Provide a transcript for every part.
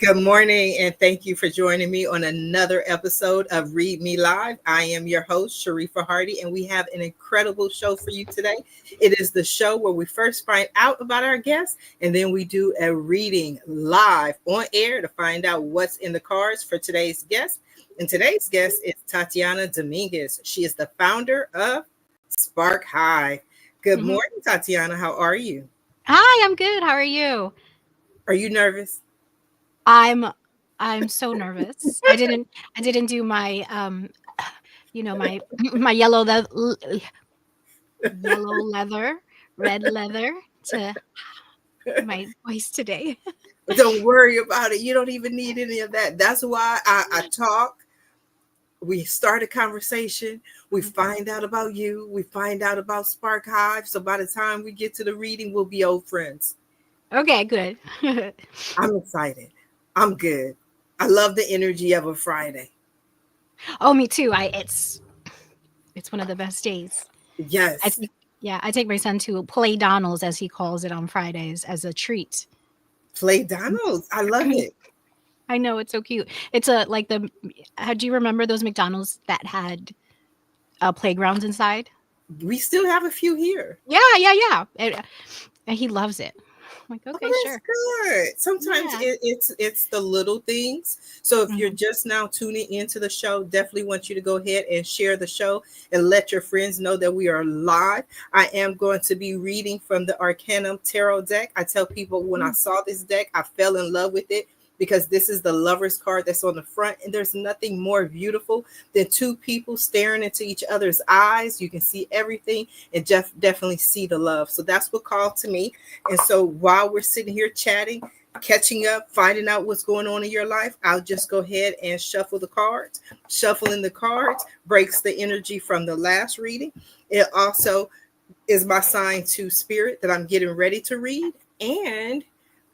Good morning, and thank you for joining me on another episode of Read Me Live. I am your host, Sharifah Hardie, and we have an incredible show for you today. It is the show where we first find out about our guests, and then we do a reading live on air to find out what's in the cards for today's guest. And today's guest is Tatiana Dominguez. She is the founder of Spark Hive. Good Mhm. morning, Tatiana. How are you? Hi, I'm good. How are you? Are you nervous? I'm I'm so nervous. I didn't do my my my yellow leather, red leather to my voice today. Don't worry about it. You don't even need any of that. That's why I talk. We start a conversation. We find out about you. We find out about Spark Hive. So by the time we get to the reading, we'll be old friends. Okay, good. I'm excited. I'm good. I love the energy of a Friday. Oh, me too. It's one of the best days. I Yes. take yeah, I take my son to play Donald's as he calls it on Fridays as a treat. Play Donald's. I love it. I know it's so cute. It's a like the do you remember those McDonald's that had playgrounds inside? We still have a few here. Yeah, yeah, yeah. And he loves it. I'm like, Oh, okay, that's sure. good. Sometimes Yeah. it's the little things. So if you're Mhm. just now tuning into the show, definitely want you to go ahead and share the show and let your friends know that we are live. I am going to be reading from the Arcanum Tarot deck. I tell people when I Mm. saw this deck, I fell in love with it because this is the Lover's card that's on the front, and there's nothing more beautiful than two people staring into each other's eyes. You can see everything and definitely see the love. So that's what called to me. And so while we're sitting here chatting, catching up, finding out what's going on in your life, I'll just go ahead and shuffle the cards. Shuffling the cards breaks the energy from the last reading. It also is my sign to spirit that I'm getting ready to read. And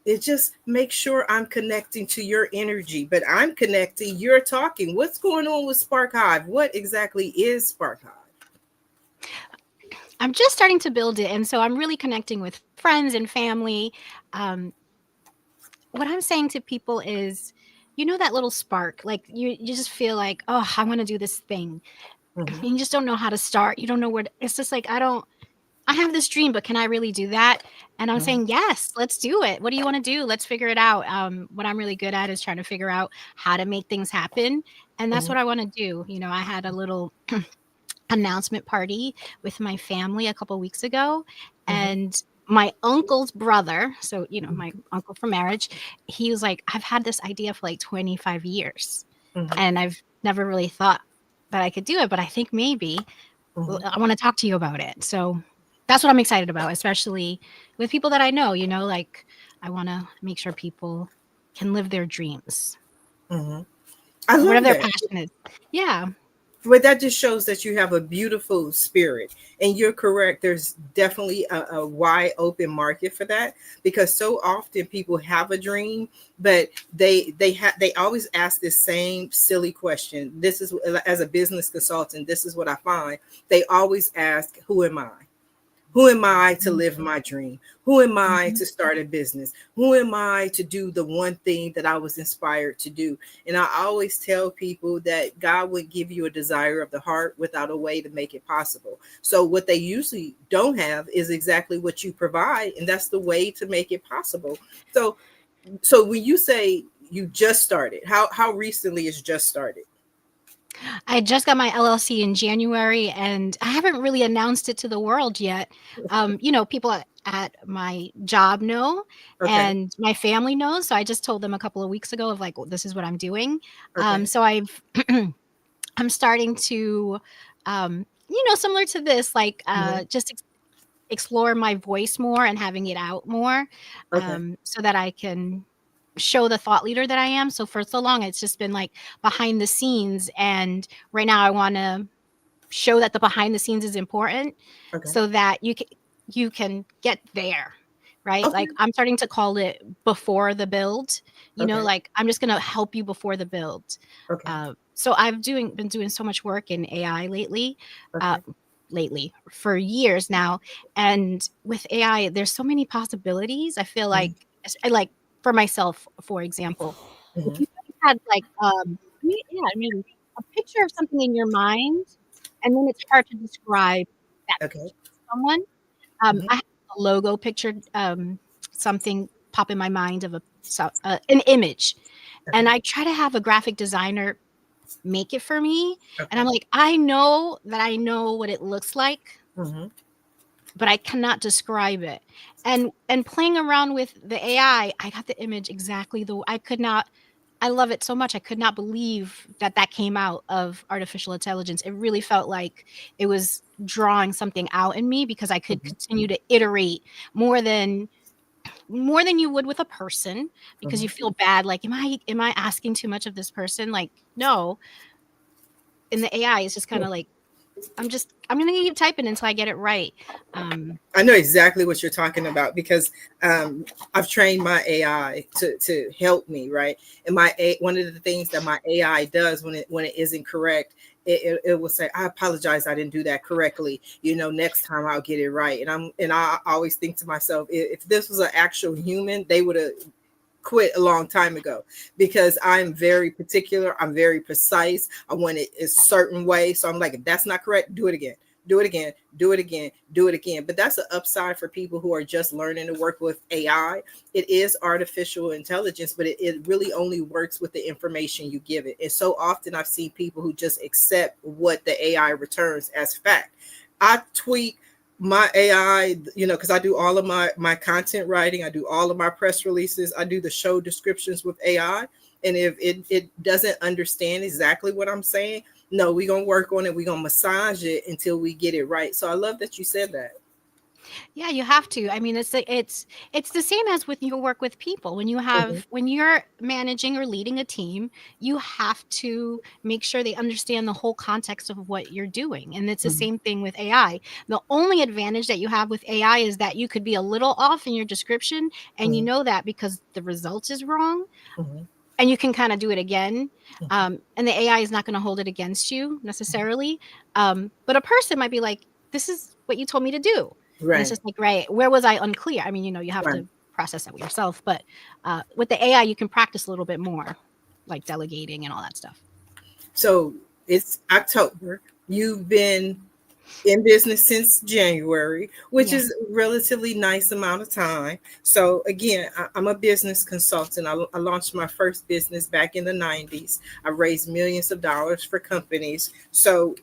it just makes sure I'm connecting to your energy, but I'm connecting, you're talking. What's going on with Spark Hive? What exactly is Spark Hive? I'm just starting to build it, and so I'm really connecting with friends and family. Um, what I'm saying to people is, that little spark, like you just feel like, oh, I want to do this thing. Mhm, You just don't know how to start. You don't know where. It's just like I have this dream, but can I really do that? And I'm mhm, saying, yes, let's do it. What do you want to do? Let's figure it out. What I'm really good at is trying to figure out how to make things happen. And that's mhm, what I want to do. I had a little announcement party with my family a couple weeks ago, mhm, and my uncle's brother, so mhm, my uncle from marriage, he was like, I've had this idea for like 25 years mhm, and I've never really thought that I could do it, but I think maybe mhm. I want to talk to you about it. So that's what I'm excited about, especially with people that I know, like I want to make sure people can live their dreams, Mhm. I whatever love their that. passion is. Yeah. But that just shows that you have a beautiful spirit. And you're correct. There's definitely a wide open market for that because so often people have a dream, but they always ask this same silly question. This is as a business consultant, this is what I find. They always ask, who am I? Who am I to live my dream? Who am I Mhm. to start a business? Who am I to do the one thing that I was inspired to do? And I always tell people that God would give you a desire of the heart without a way to make it possible. So, what they usually don't have is exactly what you provide, and that's the way to make it possible. So, when you say you just started, how recently is just started? I just got my LLC in January and I haven't really announced it to the world yet. People at my job know Okay, and my family knows. So I just told them a couple of weeks ago of like, well, this is what I'm doing. okay, So I'm starting to, similar to this, like mhm, just explore my voice more and having it out more, okay, so that I can show the thought leader that I am. So for so long, it's just been like behind the scenes. And right now, I want to show that the behind the scenes is important okay, so that you can get there. Right. okay, Like I'm starting to call it before the build, okay, like I'm just going to help you before the build. okay, So I've been doing so much work in AI lately, uh, okay. for years now, and with AI, there's so many possibilities. I feel like, Mhm, I like for myself, for example. Hmm. If you had like, yeah, I mean, a picture of something in your mind, and then it's hard to describe that Okay. picture to someone. Hmm. I have a logo pictured, something pop in my mind of an image, and Okay. I try to have a graphic designer make it for me, and I'm Okay. like, I know that I know what it looks like, Hmm. but I cannot describe it. And playing around with the AI, I got the image exactly the I could not I love it so much. I could not believe that that came out of artificial intelligence. It really felt like it was drawing something out in me because I could Hmm. continue to iterate more than more than you would with a person because you Hmm. feel bad like am I asking too much of this person? Like no, in the AI it's just kind of like I'm going to keep typing until I get it right. Um I know exactly what you're talking about because um, I've trained my AI to help me, right? And one of the things that my AI does when it isn't correct, it will say, "I apologize, I didn't do that correctly. You know, next time I'll get it right." And I always think to myself, if this was an actual human, they would have quit a long time ago because I'm very particular. I'm very precise. I want it a certain way. So I'm like, if that's not correct, do it again. Do it again, do it again, do it again. But that's an upside for people who are just learning to work with AI. It is artificial intelligence, but it really only works with the information you give it. And so often I've seen people who just accept what the AI returns as fact. I tweak my AI, you know, because I do all of my content writing, I do all of my press releases, I do the show descriptions with AI. And if it doesn't understand exactly what I'm saying, no, we're gonna work on it, we're gonna massage it until we get it right. So I love that you said that. Yeah, you have to. I mean, it's the same as with your work with people. Hmm. When you're managing or leading a team, you have to make sure they understand the whole context of what you're doing. And it's the Hmm. same thing with AI. The only advantage that you have with AI is that you could be a little off in your description, and you Hmm. know that because the result is wrong, Hmm. and you can kind of do it again. Hmm. And the AI is not going to hold it against you necessarily. But a person might be like, "This is what you told me to do," and it's Right, just like, right, where was I unclear? I mean, you have right. to process that with yourself, but with the AI, you can practice a little bit more, like delegating and all that stuff. So it's October. You've been in business since January, which Yeah. is a relatively nice amount of time. So again, I'm a business consultant. I launched my first business back in the 90s. I raised millions of dollars for companies. So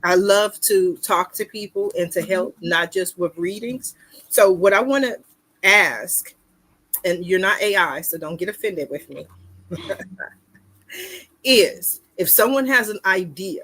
I love to talk to people and to Mhm. help, not just with readings. So what I want to ask, and you're not AI, so don't get offended with me, is if someone has an idea,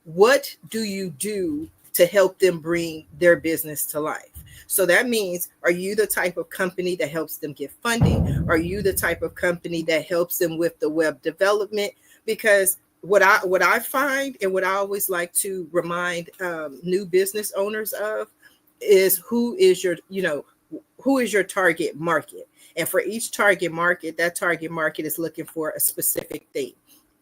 what do you do to help them bring their business to life? So that means, are you the type of company that helps them get funding? Are you the type of company that helps them with the web development? Because what I find and what I always like to remind new business owners of is who is your target market, and for each target market, that target market is looking for a specific thing.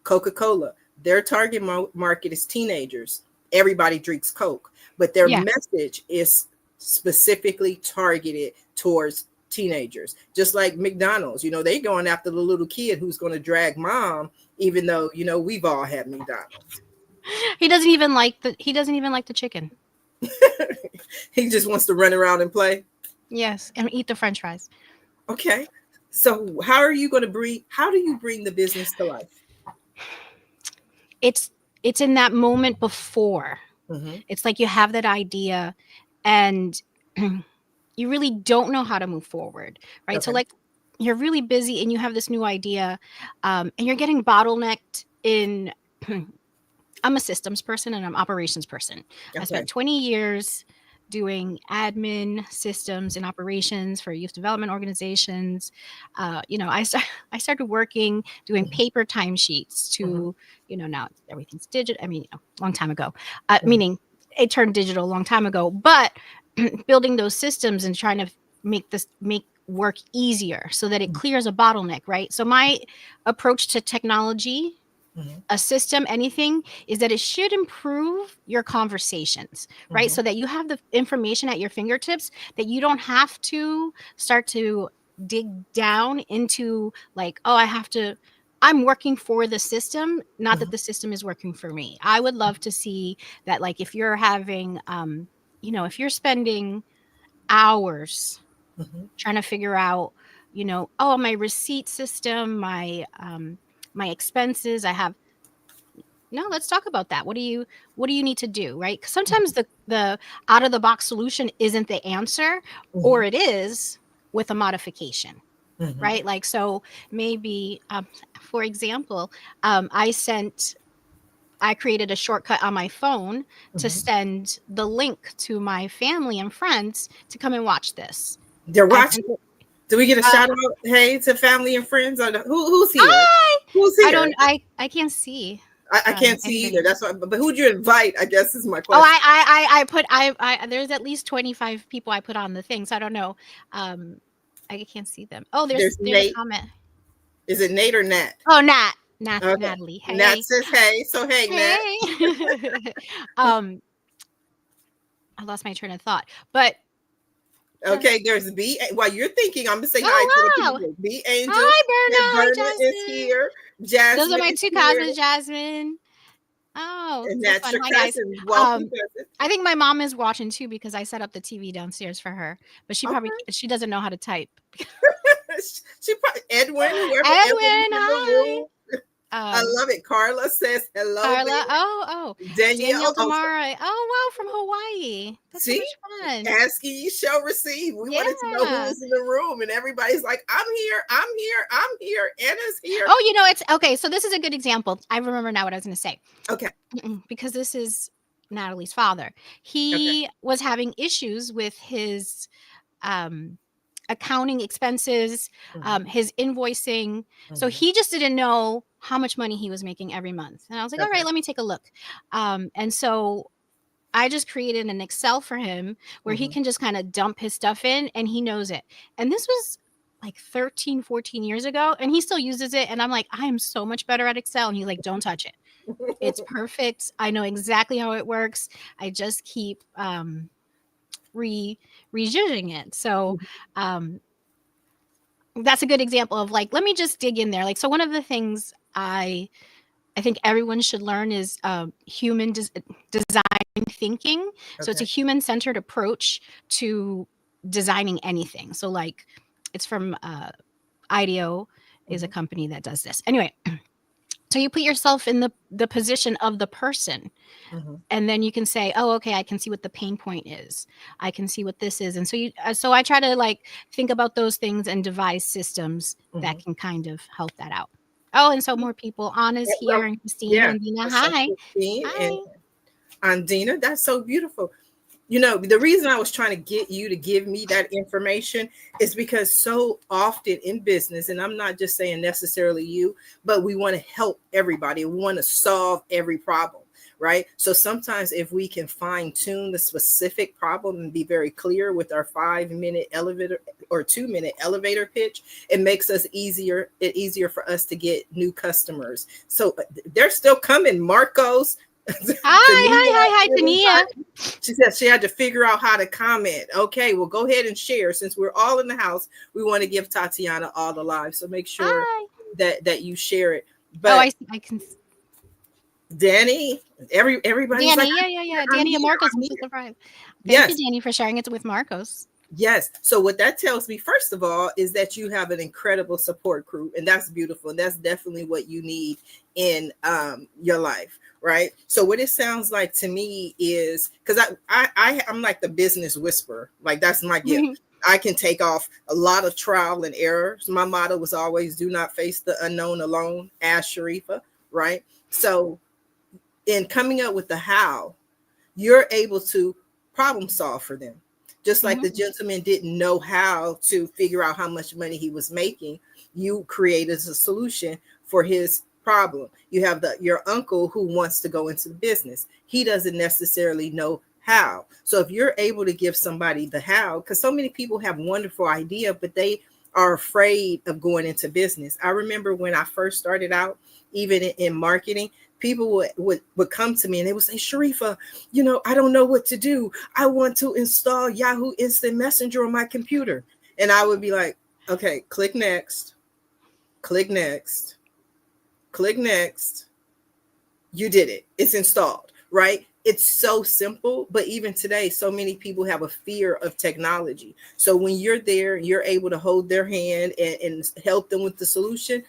Coca-Cola, their target market is teenagers. Everybody drinks Coke, but their Yeah. message is specifically targeted towards teenagers. Just like McDonald's, they going after the little kid who's going to drag mom, even though we've all had McDonald's. He doesn't even like the chicken. He just wants to run around and play. Yes, and eat the french fries. Okay, so how do you bring the business to life? It's it's in that moment before. Hmm. It's like you have that idea and you really don't know how to move forward, right? So Okay. like you're really busy and you have this new idea, and you're getting bottlenecked in I'm a systems person and I'm operations person. I spent Okay. 20 years doing admin systems and operations for youth development organizations. I started working doing Hmm. paper timesheets Hmm. to, now everything's digital. I mean, long time ago, Hmm. meaning it turned digital a long time ago, but building those systems and trying to make work easier so that it clears a bottleneck, right? So my approach to technology, Hmm. a system, anything, is that it should improve your conversations, right? Hmm. So that you have the information at your fingertips, that you don't have to start to dig down into like, oh, I'm working for the system, not that the system is working for me. I would love to see that, like, if you're having, if you're spending hours trying to figure out, oh, my receipt system, my expenses, no, let's talk about that. What do you need to do, right? 'Cause sometimes the out of the box solution isn't the answer, or it is with a modification, right? Like, so maybe, for example, I created a shortcut on my phone to send the link to my family and friends to come and watch this. They're I watching. sent it. Do we get a shout out? Hey, to family and friends. Who's here? Hi. Who's here? I can't see. I can't see anybody. either. That's why. But who'd you invite? I guess is my Oh, question. I there's at least 25 people I put on the thing, so I don't know. I can't see them. Oh, there's a Nate. comment. Is it Nate or Nat? Oh, Nat. Okay. Natalie. Hey. Nat says hey. So hey, Nat. I lost my train of thought, but okay, there's B. While you're thinking, I'm gonna say hi to the people. B Angel. Hi, Berna. Berna is here. Jasmine. Those are my two cousins, Jasmine. Oh, and so that's fun. your Hi, guys. cousin. Welcome, cousin. I think my mom is watching too because I set up the TV downstairs for her, but she doesn't know how to type. She probably Edwin. Edwin, hi. I love it. Carla says hello. Carla, oh, Danielle Tamara. Oh, wow, from Hawaii. That's so much fun. Asking you shall receive. We wanted to know who was in the room, and everybody's like, I'm here. Anna's here. Oh, it's okay. So this is a good example. I remember now what I was going to say. Okay. Because this is Natalie's father. He was having issues with his accounting expenses, his invoicing. So he just didn't know how much money he was making every month. And I was like, all right, let me take a look. And so I just created an Excel for him where he can just kind of dump his stuff in and he knows it. And this was like 13, 14 years ago, and he still uses it. And I'm like, I am so much better at Excel. And he's like, don't touch it. It's perfect. I know exactly how it works. I just keep rejigging it. So that's a good example of like, let me just dig in there. Like, so one of the things I think everyone should learn is human design thinking. So it's a human-centered approach to designing anything. So like, it's from IDEO is a company that does this. Anyway, so you put yourself in the position of the person, and then you can say, oh, okay, I can see what the pain point is. I can see what this is. And so I try to like think about those things and devise systems that can kind of help that out. Oh, and so more people. Anna's here, and Christine and Dina. Hi. And Andina, that's so beautiful. The reason I was trying to get you to give me that information is because so often in business, and I'm not just saying necessarily you, but we want to help everybody. We want to solve every problem, right? So sometimes if we can fine tune the specific problem and be very clear with our 5-minute elevator or 2-minute elevator pitch, it makes us easier for us to get new customers. So they're still coming, Marcos. Hi, Tania. She said she had to figure out how to comment. Okay, well, go ahead and share. Since we're all in the house, we want to give Tatiana all the live. So make sure that you share it. But I can. Danny, everybody. Danny, yeah. Danny and Marcos. Thank you, Danny, for sharing it with Marcos. Yes. So what that tells me, first of all, is that you have an incredible support crew, and that's beautiful. And that's definitely what you need in your life. Right. So what it sounds like to me is, because I'm like the business whisperer, like that's my gift. I can take off a lot of trial and errors. My motto was always do not face the unknown alone. Ask Sharifah. Right. So in coming up with the how, you're able to problem solve for them. Just like the gentleman didn't know how to figure out how much money he was making, you created a solution for his problem. You have your uncle who wants to go into the business. He doesn't necessarily know how. So if you're able to give somebody the how, because so many people have wonderful idea, but they are afraid of going into business. I remember when I first started out, even in marketing, people would come to me and they would say, Sharifah, I don't know what to do. I want to install Yahoo Instant Messenger on my computer. And I would be like, Okay, click next, click next, click next. You did it. It's installed, right? It's so simple, but even today, so many people have a fear of technology. So when you're there, you're able to hold their hand and help them with the solution.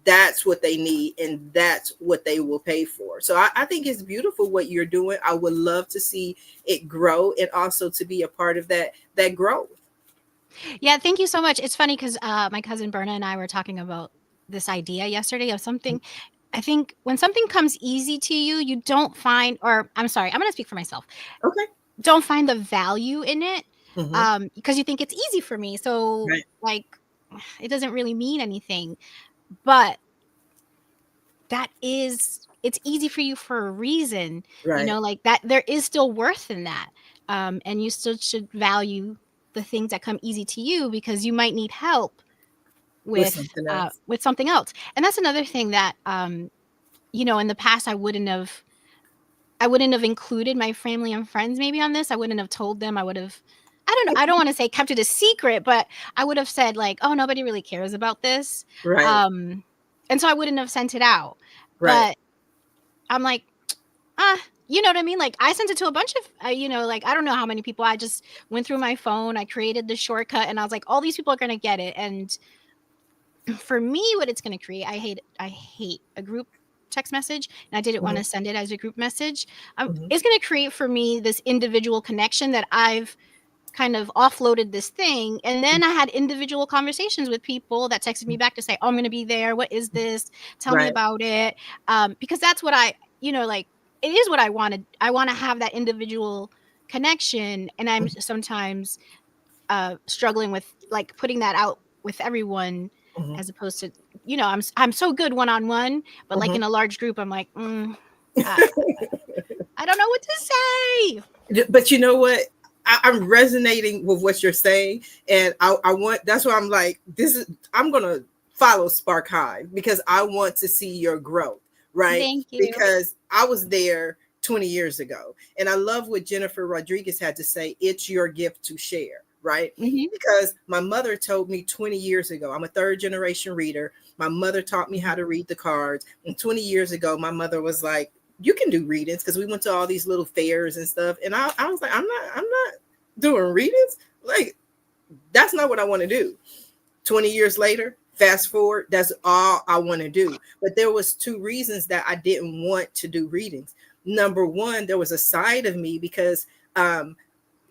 That's what they need, and that's what they will pay for. So I think it's beautiful what you're doing. I would love to see it grow and also to be a part of that growth. Yeah, thank you so much. It's funny because my cousin Berna and I were talking about this idea yesterday of something. I think when something comes easy to you, you don't find, or I'm sorry, I'm going to speak for myself. Okay. Don't find the value in it Hmm. because you think it's easy for me. So, Right. like, it doesn't really mean anything. But it's easy for you for a reason, Right. like that there is still worth in that. And you still should value the things that come easy to you because you might need help With something else. with something else. And that's another thing that in the past I wouldn't have included my family and friends maybe on this. I wouldn't have told them. I don't want to say kept it a secret, but I would have said like, oh, nobody really cares about this. Right. Um and so I wouldn't have sent it out. Right. But I'm like, you know what I mean? Like I sent it to a bunch of, like I don't know how many people. I just went through my phone. I created the shortcut, and I was like, all these people are gonna get it. And for me, what it's gonna create, I hate a group text message, and I didn't want Hmm. to send it as a group message. Hmm. It's gonna create for me this individual connection that I've kind of offloaded this thing. And then I had individual conversations with people that texted me back to say, oh, I'm going to be there. What is this? Tell me Right. about it. Because that's what like, it is what I wanted. I want to have that individual connection. And I'm sometimes struggling with like putting that out with everyone Hmm. as opposed to, I'm so good one-on-one, but like Hmm. in a large group, I'm like, I, I don't know what to say. But you know what? I'm resonating with what you're saying, and I want. That's why I'm like, this is. I'm gonna follow Spark Hive because I want to see your growth, right? Thank you. Because I was there 20 years ago, and I love what Jennifer Rodriguez had to say. It's your gift to share, right? Hmm. Because my mother told me 20 years ago. I'm a third generation reader. My mother taught me how to read the cards, and 20 years ago, my mother was like, you can do readings because we went to all these little fairs and stuff. And I was like, I'm not doing readings. Like, that's not what I want to do. 20 years later, fast forward, that's all I want to do. But there was two reasons that I didn't want to do readings. Number one, there was a side of me because in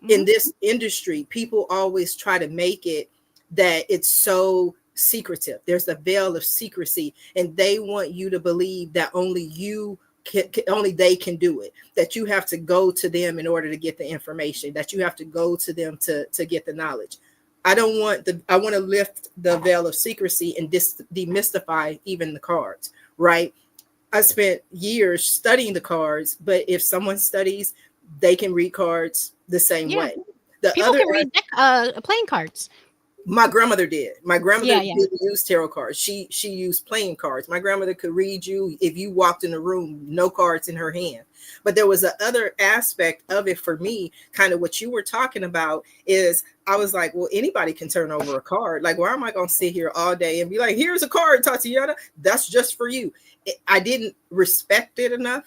Hmm. this industry, people always try to make it that it's so secretive. There's a veil of secrecy, and they want you to believe that only they can do it. That you have to go to them in order to get the information. That you have to go to them to get the knowledge. I don't want the. I want to lift the veil of secrecy and demystify even the cards. Right. I spent years studying the cards, but if someone studies, they can read cards the same Yeah. way. The People other can read playing cards. My grandmother did. My grandmother Yeah, yeah. didn't use tarot cards. She used playing cards. My grandmother could read you if you walked in the room, no cards in her hand. But there was a other aspect of it for me, kind of what you were talking about is I was like, well, anybody can turn over a card. Like, why am I going to sit here all day and be like, here's a card, Tatiana, that's just for you. I didn't respect it enough,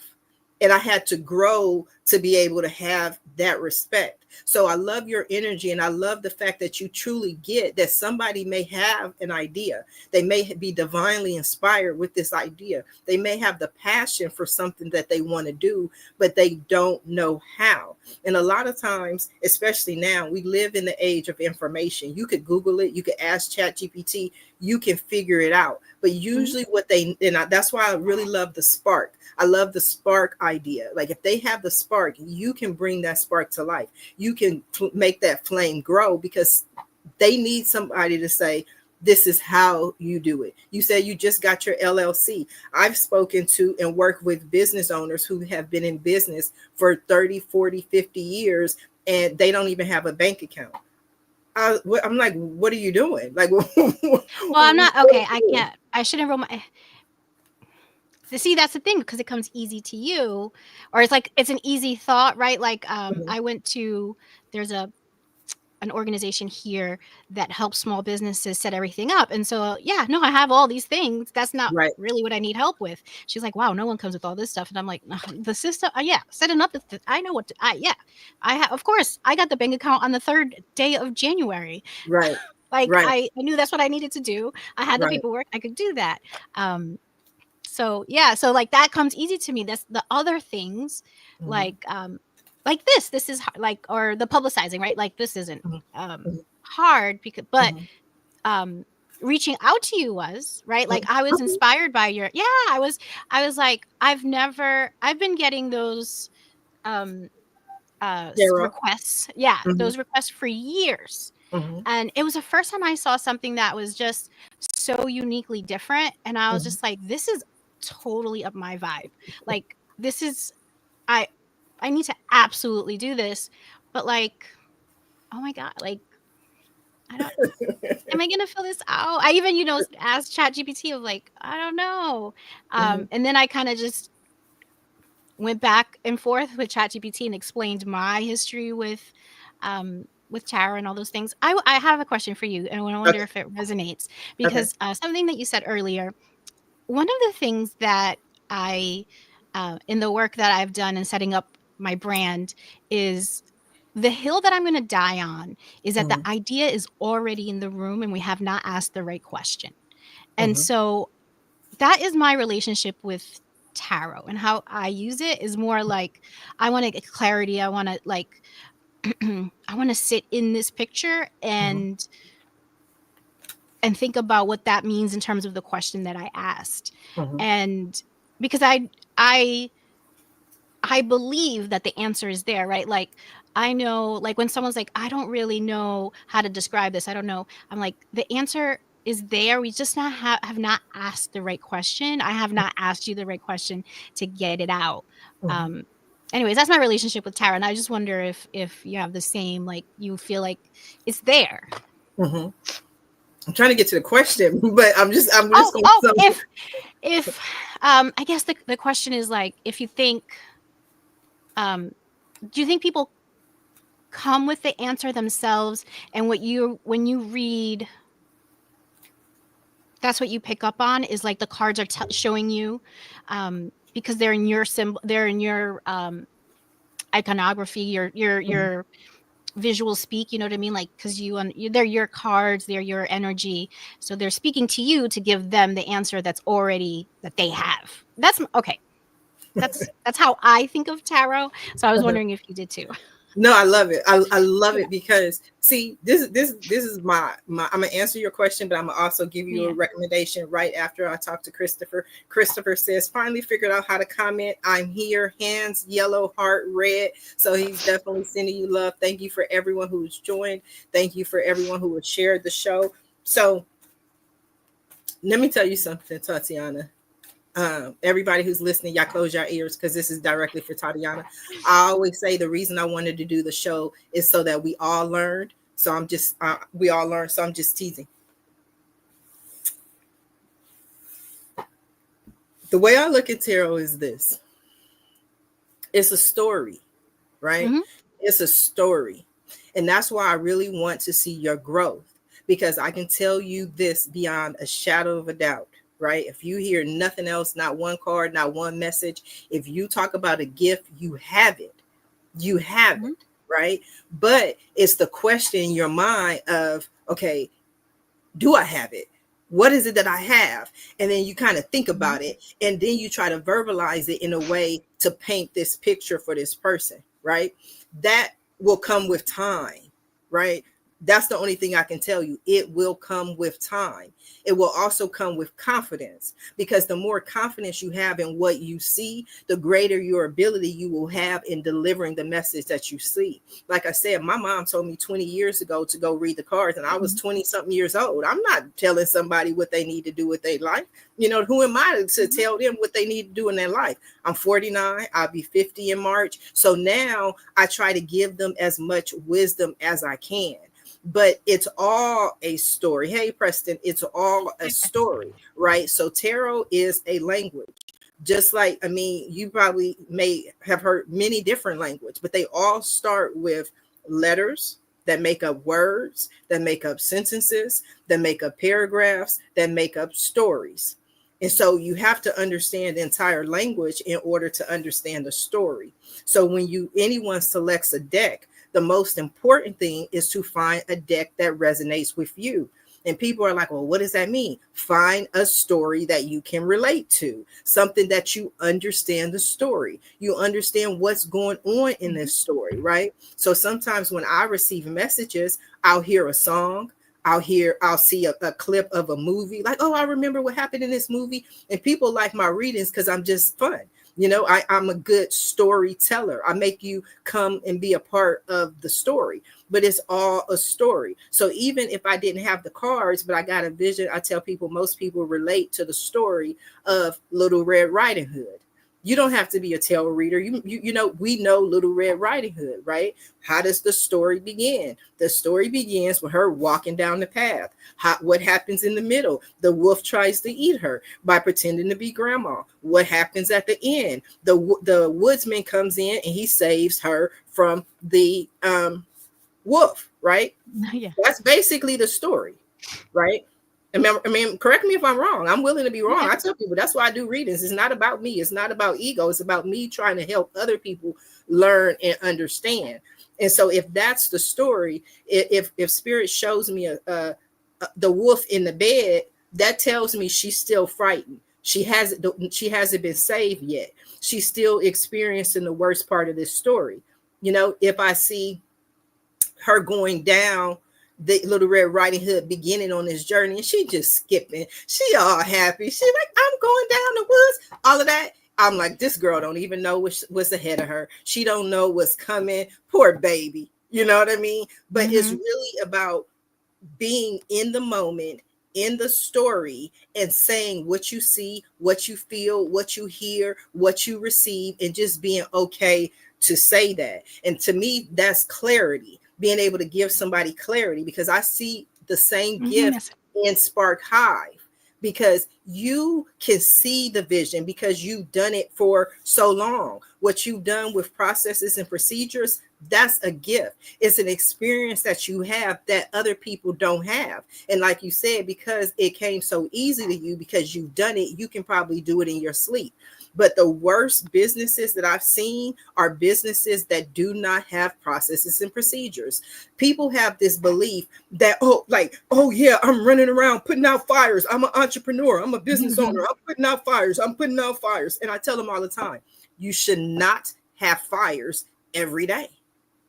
and I had to grow to be able to have that respect. So I love your energy, and I love the fact that you truly get that somebody may have an idea. They may be divinely inspired with this idea. They may have the passion for something that they want to do, but they don't know how. And a lot of times, especially now, we live in the age of information. You could Google it, you could ask ChatGPT, you can figure it out. But Mhm. usually that's why I really love the spark. I love the spark idea. Like if they have the spark, you can bring that spark to life. You can make that flame grow because they need somebody to say, this is how you do it. You said you just got your LLC. I've spoken to and worked with business owners who have been in business for 30, 40, 50 years, and they don't even have a bank account. I'm like, what are you doing? Like, what Well, I'm are not okay. I you can't. I should enroll my. See, that's the thing because it comes easy to you, or it's like it's an easy thought, right? Like, doing? I went to there's a an organization here that helps small businesses set everything up. And so, yeah, no, I have all these things. That's not Right. really what I need help with. She's like, wow, no one comes with all this stuff. And I'm like, the system, yeah, setting up I know what to, yeah, I have, of course, I got the bank account on the 3rd day of January. Right. Like Right. I knew that's what I needed to do. I had the Right. paperwork. I could do that. So yeah, so like that comes easy to me. That's the other things Mhm. like this is like, or the publicizing, right? Like this isn't Mhm. Mhm. hard because, but Mhm. um reaching out to you was right. Like I was Mhm. inspired by your, yeah, I was like, I've been getting those um Tarot. requests, yeah, Mhm. those requests for years. Mhm. And it was the first time I saw something that was just so uniquely different. And I was Mhm. just like, this is totally up my vibe. Like, this is, I, I need to absolutely do this. But like, oh my God, like, I don't, am I going to fill this out? I even, asked ChatGPT of like, I don't know. Mhm. And then I kind of just went back and forth with ChatGPT and explained my history with tarot and all those things. I have a question for you, and I wonder Okay. if it resonates Okay. because something that you said earlier. One of the things that I in the work that I've done in setting up my brand is the hill that I'm going to die on is that the Mhm. idea is already in the room and we have not asked the right question. And Mhm. so that is my relationship with tarot, and how I use it is more like I want to get clarity. I want to like I want to sit in this picture Mhm. and think about what that means in terms of the question that I asked. Mhm. And because I believe that the answer is there, right? Like, I know, like, when someone's like, I don't really know how to describe this. I don't know. I'm like, the answer is there. We just not have not asked the right question. I have not asked you the right question to get it out. Mhm. Um, anyways, that's my relationship with Tara. And I just wonder if you have the same, like, you feel like it's there. Mhm. I'm trying to get to the question, but I'm just going Oh, to. if I guess the question is like, if you think um do you think people come with the answer themselves, and when you read, that's what you pick up on is like the cards are showing you because they're in your symbol, they're in your iconography, Mhm. your visual speak, you know what I mean? Like, because they're your cards, they're your energy, so they're speaking to you to give them the answer that's already that they have. That's okay. That's how I think of tarot. So I was Uh-huh. wondering if you did too. No, I love it. I love Yeah. it because see, this is my. I'm gonna answer your question, but I'm gonna also give you a Yeah. recommendation right after I talk to Christopher. Christopher says finally figured out how to comment. I'm here. Hands yellow, heart red. So he's definitely sending you love. Thank you for everyone who's joined. Thank you for everyone who has shared the show. So let me tell you something, Tatiana. Everybody who's listening, y'all close your ears because this is directly for Tatiana. I always say the reason I wanted to do the show is so that we all learned. So I'm just, we all learned. So I'm just teasing. The way I look at tarot is this: it's a story, right? Hmm. It's a story. And that's why I really want to see your growth because I can tell you this beyond a shadow of a doubt, right? If you hear nothing else, not one card, not one message, if you talk about a gift, you have it. You have Hmm. it, right? But it's the question in your mind of, okay, do I have it? What is it that I have? And then you kind of think Hmm. about it and then you try to verbalize it in a way to paint this picture for this person, right? That will come with time, right? That's the only thing I can tell you. It will come with time. It will also come with confidence because the more confidence you have in what you see, the greater your ability you will have in delivering the message that you see. Like I said, my mom told me 20 years ago to go read the cards, and I was 20 something years old. I'm not telling somebody what they need to do with their life. Who am I to Hmm. tell them what they need to do in their life? I'm 49, I'll be 50 in March. So now I try to give them as much wisdom as I can. But it's all a story. Hey, Preston, it's all a story, right? So tarot is a language. Just like, I mean, you probably may have heard many different language, but they all start with letters, that make up words, that make up sentences, that make up paragraphs, that make up stories. And so you have to understand the entire language in order to understand the story. So when anyone selects a deck, the most important thing is to find a deck that resonates with you. And people are like, well, what does that mean? Find a story that you can relate to, something that you understand the story. You understand what's going on in this story, right? So sometimes when I receive messages, I'll hear a song. I'll see a clip of a movie, like, oh, I remember what happened in this movie. And people like my readings because I'm just fun. I'm a good storyteller. I make you come and be a part of the story, but it's all a story. So even if I didn't have the cards, but I got a vision, I tell people, most people relate to the story of Little Red Riding Hood. You don't have to be a tarot reader. We know Little Red Riding Hood, right? How does the story begin? The story begins with her walking down the path. What happens in the middle? The wolf tries to eat her by pretending to be grandma. What happens at the end? The woodsman comes in and he saves her from the wolf, right? Yeah. That's basically the story, right? I mean, correct me if I'm wrong. I'm willing to be wrong. Yeah. I tell people that's why I do readings. It's not about me. It's not about ego. It's about me trying to help other people learn and understand. And so if that's the story, if spirit shows me the wolf in the bed, that tells me she's still frightened. She hasn't been saved yet. She's still experiencing the worst part of this story. If I see her going down the Little Red Riding Hood beginning on this journey, and she just skipping, she all happy, she like, I'm going down the woods, all of that. I'm like, this girl don't even know what's ahead of her. She don't know what's coming. Poor baby. You know what I mean? But it's really about being in the moment, in the story, and saying what you see, what you feel, what you hear, what you receive, and just being okay to say that. And to me, that's clarity. Being able to give somebody clarity, because I see the same gift in Spark Hive, because you can see the vision because you've done it for so long. What you've done with processes and procedures, that's a gift. It's an experience that you have that other people don't have. And like you said, because it came so easy to you, because you've done it, you can probably do it in your sleep. But the worst businesses that I've seen are businesses that do not have processes and procedures. People have this belief that, oh yeah, I'm running around putting out fires. I'm an entrepreneur. I'm a business owner. I'm putting out fires. I'm putting out fires. And I tell them all the time, you should not have fires every day.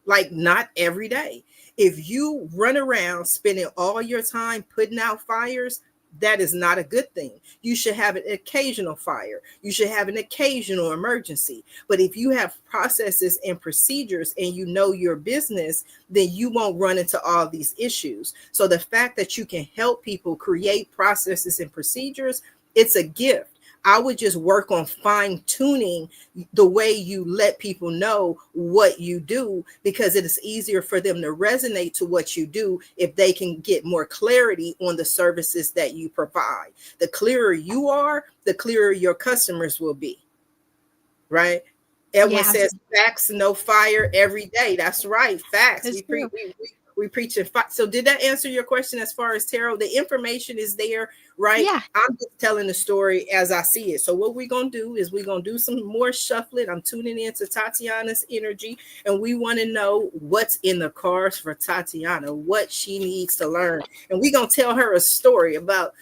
Like, not every day. If you run around spending all your time putting out fires, that is not a good thing. You should have an occasional fire. You should have an occasional emergency. But if you have processes and procedures and you know your business, then you won't run into all these issues. So the fact that you can help people create processes and procedures, it's a gift. I would just work on fine tuning the way you let people know what you do, because it is easier for them to resonate to what you do if they can get more clarity on the services that you provide. The clearer you are, the clearer your customers will be, right? Everyone says facts, no fire every day. That's right. Facts. We preach and fight. So did that answer your question as far as tarot? The information is there, right? Yeah. I'm just telling the story as I see it. So what we're going to do is we're going to do some more shuffling. I'm tuning into Tatiana's energy, and we want to know what's in the cards for Tatiana, what she needs to learn. And we're going to tell her a story about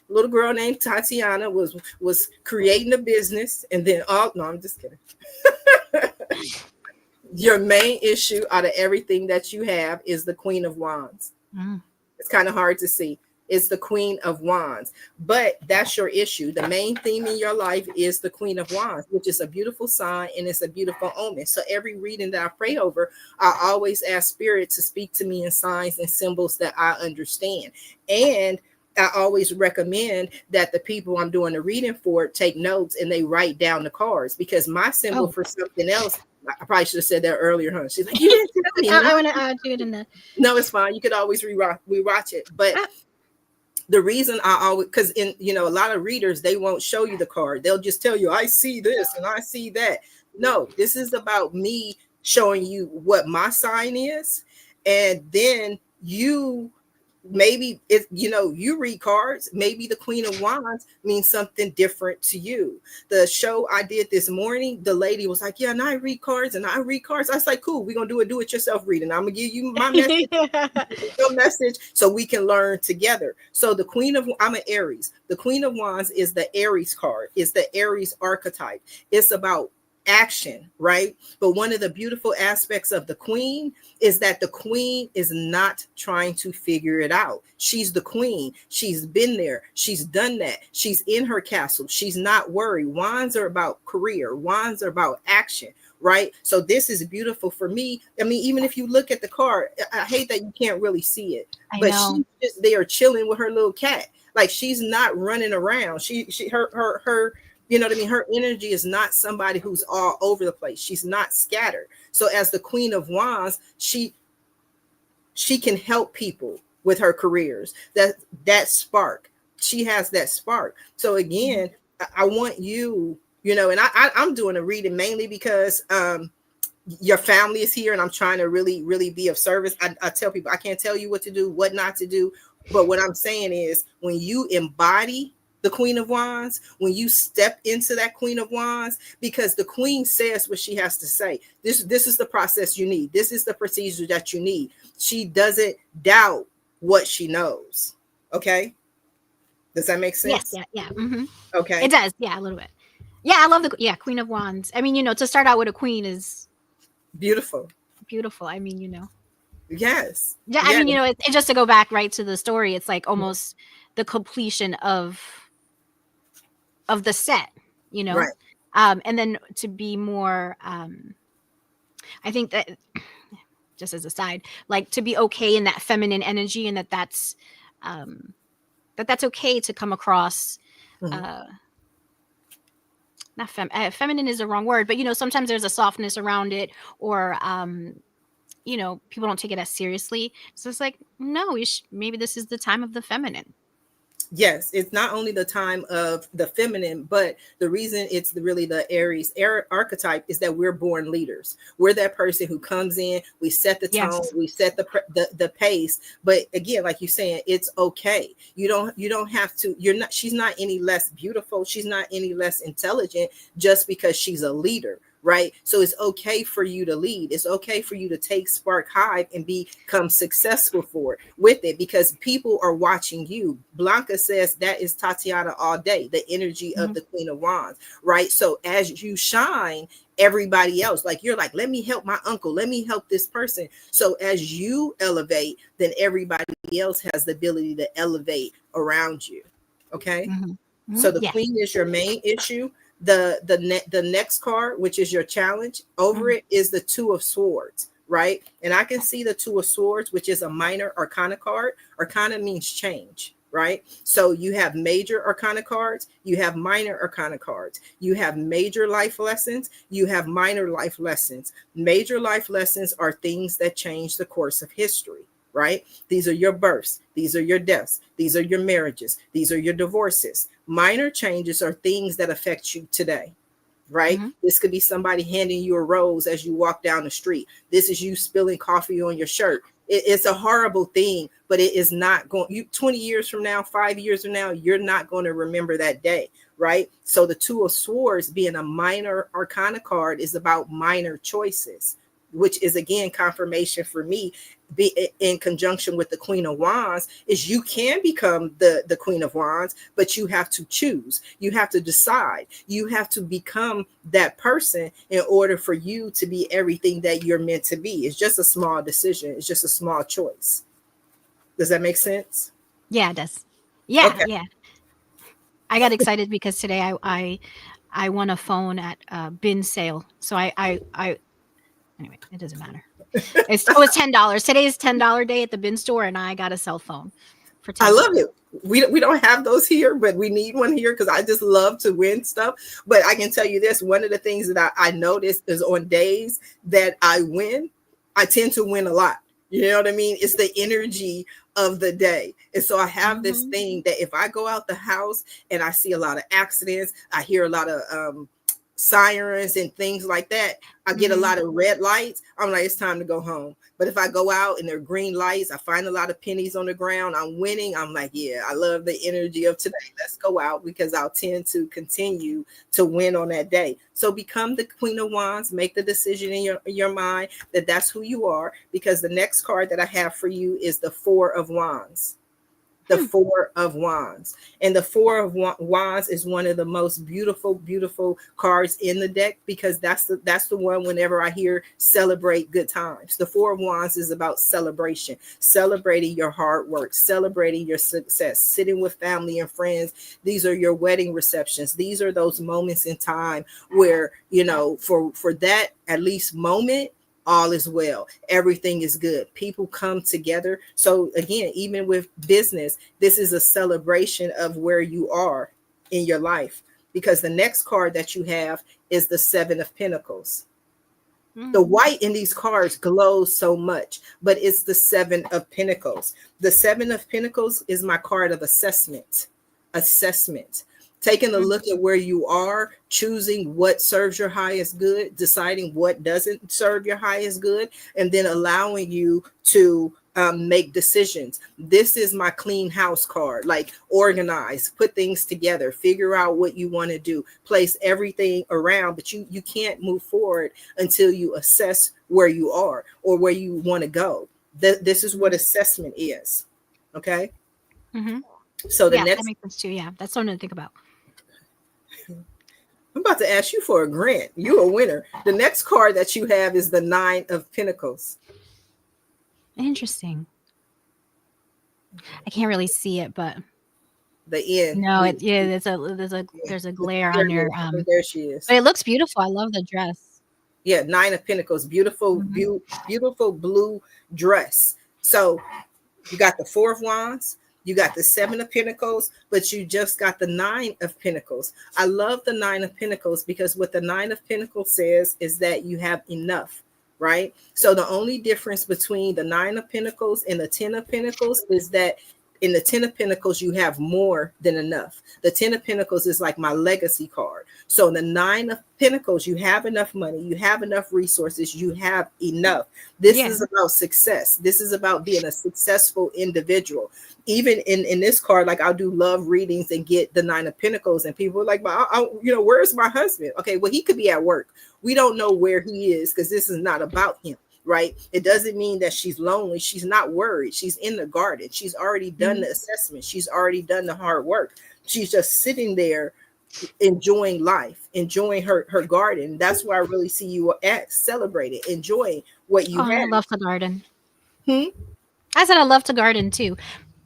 a little girl named Tatiana was creating a business, and then no, I'm just kidding. Your main issue out of everything that you have is the Queen of Wands. It's kind of hard to see. It's the Queen of Wands, but that's your issue. The main theme in your life is the Queen of Wands, which is a beautiful sign and it's a beautiful omen. So every reading that I pray over, I always ask Spirit to speak to me in signs and symbols that I understand. And I always recommend that the people I'm doing the reading for take notes and they write down the cards, because my symbol for something else, I probably should have said that earlier, huh? She's like, you didn't tell me. I want to do it in the. No, it's fine. You could always rewatch it. But the reason I always, because in a lot of readers, they won't show you the card. They'll just tell you, I see this and I see that. No, this is about me showing you what my sign is. And then you maybe it, you know, you read cards, maybe the Queen of Wands means something different to you. The show I did this morning, the lady was like, yeah, and I read cards and I read cards. I was like, cool, we're gonna do a do it yourself reading. I'm gonna give you my message, your message, so we can learn together. So the Queen of, I'm an Aries, the Queen of Wands is the Aries card, it's the Aries archetype. It's about action, right? But one of the beautiful aspects of the Queen is that the Queen is not trying to figure it out. She's the Queen. She's been there. She's done that. She's in her castle. She's not worried. Wands are about career. Wands are about action, right? So this is beautiful for me. I mean, even if you look at the card, I hate that you can't really see it, I but know. she's just there chilling with her little cat. Like, she's not running around. Her you know what I mean? Her energy is not somebody who's all over the place. She's not scattered. So as the Queen of Wands, she can help people with her careers. That spark. She has that spark. So again, I want you, you know, and I'm doing a reading mainly because your family is here and I'm trying to really, really be of service. I tell people I can't tell you what to do, what not to do. But what I'm saying is, when you embody the Queen of Wands, when you step into that Queen of Wands, because the Queen says what she has to say. This is the process you need. This is the procedure that you need. She doesn't doubt what she knows. Okay. Does that make Yes, sense? yeah, yeah. Mm-hmm. Okay. It does, yeah, a little bit. Yeah, I love the Queen of Wands. I mean, to start out with a queen is Beautiful. beautiful. I mean, Yes. yeah. I Yeah. mean, it just to go back right to the story, it's like almost the completion of the set, you know. Right. And then to be more, I think that, just as a side, like to be okay in that feminine energy, and um, that's okay to come across. Mhm. Uh, Not feminine is the wrong word, but sometimes there's a softness around it, or people don't take it as seriously. So it's like, no, maybe this is the time of the feminine. Yes, it's not only the time of the feminine, but the reason it's really the Aries archetype is that we're born leaders. We're that person who comes in, we set the tone, Yes. we set the pace. But again, like you're saying, it's okay. You don't have to. You're not. She's not any less beautiful. She's not any less intelligent just because she's a leader. Right. So it's okay for you to lead. It's okay for you to take Spark Hive and become successful for it with it, because people are watching you. Blanca says that is Tatiana all day, the energy of Mhm. the Queen of Wands. Right. So as you shine, everybody else, like, you're like, let me help my uncle, let me help this person. So as you elevate, then everybody else has the ability to elevate around you. Okay. Mhm. So Mhm. the Yeah. Queen is your main issue. The next card, which is your challenge, over Mhm. it is the Two of Swords, right? And I can see the Two of Swords, which is a minor arcana card. Arcana means change, right? So you have major arcana cards, you have minor arcana cards, you have major life lessons, you have minor life lessons. Major life lessons are things that change the course of history, right? These are your births, these are your deaths, these are your marriages, these are your divorces. Minor changes are things that affect you today, right? Mhm. This could be somebody handing you a rose as you walk down the street. This is you spilling coffee on your shirt. It's a horrible thing, but it is not going, you 20 years from now, 5 years from now, you're not going to remember that day, right? So the Two of Swords being a minor arcana card is about minor choices, which is again confirmation for me, be in conjunction with the Queen of Wands, is you can become the Queen of Wands, but you have to choose, you have to decide, you have to become that person in order for you to be everything that you're meant to be. It's just a small decision, it's just a small choice. Does that make sense? Yeah, it does. Yeah, Okay. yeah. I got excited because today I won a phone at a bin sale. So I anyway, it doesn't matter. It was $10. Today is $10 day at the bin store, and I got a cell phone for I love $10. it. We don't have those here, but we need one here because I just love to win stuff. But I can tell you this, one of the things that I noticed is on days that I win, I tend to win a lot. You know what I mean? It's the energy of the day. And so I have this Mhm. thing that if I go out the house and I see a lot of accidents, I hear a lot of sirens and things like that, I get a lot of red lights. I'm like, it's time to go home. But if I go out and there are green lights, I find a lot of pennies on the ground, I'm winning. I'm like, yeah, I love the energy of today. Let's go out, because I'll tend to continue to win on that day. So become the Queen of Wands. Make the decision in your mind that that's who you are, because the next card that I have for you is the Four of Wands. The Four of Wands. And the Four of Wands is one of the most beautiful cards in the deck, because that's the one whenever I hear celebrate good times. The Four of Wands is about celebration, celebrating your hard work, celebrating your success, sitting with family and friends. These are your wedding receptions. These are those moments in time where, for that at least moment, all is well, everything is good, people come together. So again, even with business, this is a celebration of where you are in your life, because the next card that you have is the Seven of Pentacles. The white in these cards glows so much, but it's the Seven of Pentacles. The Seven of Pentacles is my card of assessment. Taking a look at where you are, choosing what serves your highest good, deciding what doesn't serve your highest good, and then allowing you to make decisions. This is my clean house card, like organize, put things together, figure out what you want to do, place everything around, but you can't move forward until you assess where you are or where you want to go. This is what assessment is. Okay. So the next, that makes sense too. Yeah, that's something to think about. I'm about to ask you for a grant. You're a winner. The next card that you have is the Nine of Pentacles. Interesting. I can't really see it, but the end. no, there's a glare on your There she is. But it looks beautiful. I love the dress. Yeah, Nine of Pentacles, beautiful, beautiful blue dress. So you got the Four of Wands, you got the Seven of Pentacles, but you just got the Nine of Pentacles. I love the Nine of Pentacles because what the Nine of Pentacles says is that you have enough, right? So the only difference between the Nine of Pentacles and the Ten of Pentacles is that in the Ten of Pentacles, you have more than enough. The Ten of Pentacles is like my legacy card. So the Nine of Pentacles, you have enough money, you have enough resources, you have enough. This is about success. This is about being a successful individual. Even in this card, like I'll do love readings and get the Nine of Pentacles, and people are like, where's my husband? Okay, well, he could be at work. We don't know where he is because this is not about him. Right? It doesn't mean that she's lonely. She's not worried. She's in the garden. She's already done the assessment. She's already done the hard work. She's just sitting there enjoying life, enjoying her garden. That's where I really see you at, celebrating, enjoying what you have. I love to garden. I said I love to garden too.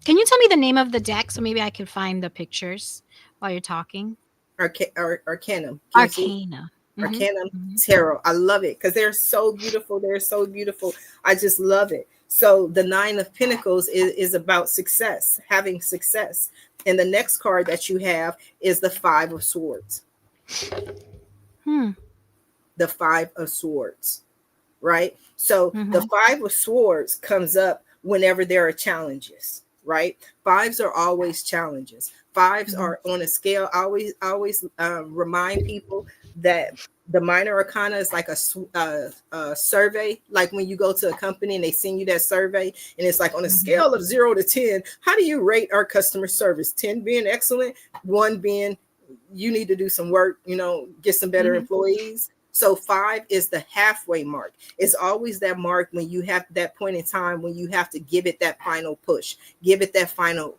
Can you tell me the name of the deck so maybe I can find the pictures while you're talking? Arcana. Arcana. Arcana Tarot. I love it because they're so beautiful. They're so beautiful. I just love it. So the Nine of Pentacles is about success, having success. And the next card that you have is the Five of Swords. The Five of Swords, right? So the Five of Swords comes up whenever there are challenges, right? Fives are always challenges. Fives are on a scale. I always remind people that the Minor Arcana is like a survey. Like when you go to a company and they send you that survey, and it's like on a scale of 0 to 10, how do you rate our customer service? 10 being excellent, 1 being you need to do some work, get some better employees. So 5 is the halfway mark. It's always that mark when you have that point in time when you have to give it that final push, give it that final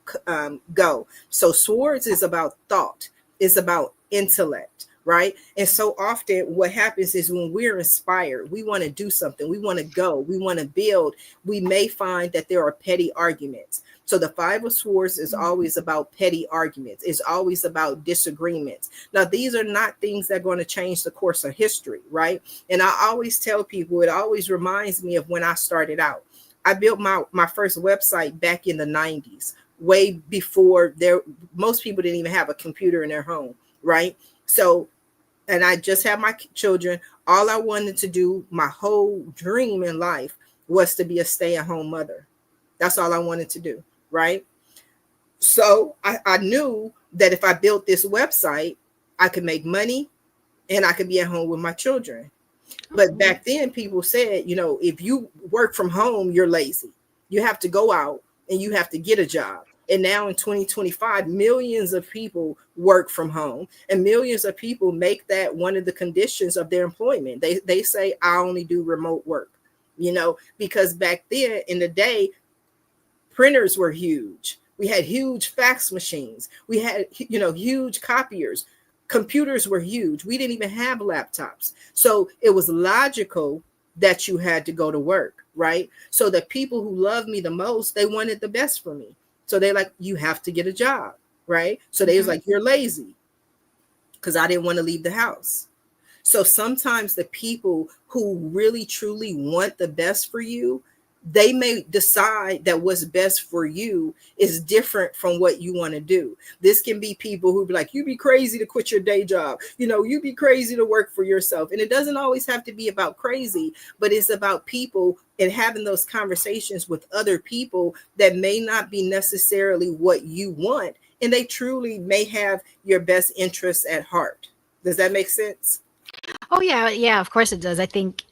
go. So swords is about thought. It's about intellect, right? And so often what happens is when we're inspired, we want to do something. We want to go. We want to build. We may find that there are petty arguments. So the Five of Swords is always about petty arguments. It's always about disagreements. Now, these are not things that are going to change the course of history, right? And I always tell people, it always reminds me of when I started out. I built my first website back in the 90s, way before most people didn't even have a computer in their home, right? So, and I just had my children. All I wanted to do, my whole dream in life was to be a stay-at-home mother. That's all I wanted to do. Right. So I knew that if I built this website, I could make money and I could be at home with my children. But Oh, back then, people said, if you work from home, you're lazy. You have to go out and you have to get a job. And now in 2025, millions of people work from home, and millions of people make that one of the conditions of their employment. They say, I only do remote work, because back then in the day, printers were huge. We had huge fax machines. We had, huge copiers. Computers were huge. We didn't even have laptops. So it was logical that you had to go to work, right? So the people who loved me the most, they wanted the best for me. So they like, you have to get a job, right? So they was like, you're lazy, because I didn't want to leave the house. So sometimes the people who really truly want the best for you, they may decide that what's best for you is different from what you want to do. This can be people who be like, you be crazy to quit your day job. You be crazy to work for yourself. And it doesn't always have to be about crazy, but it's about people and having those conversations with other people that may not be necessarily what you want. And they truly may have your best interests at heart. Does that make sense? Oh yeah, yeah. Of course it does. I think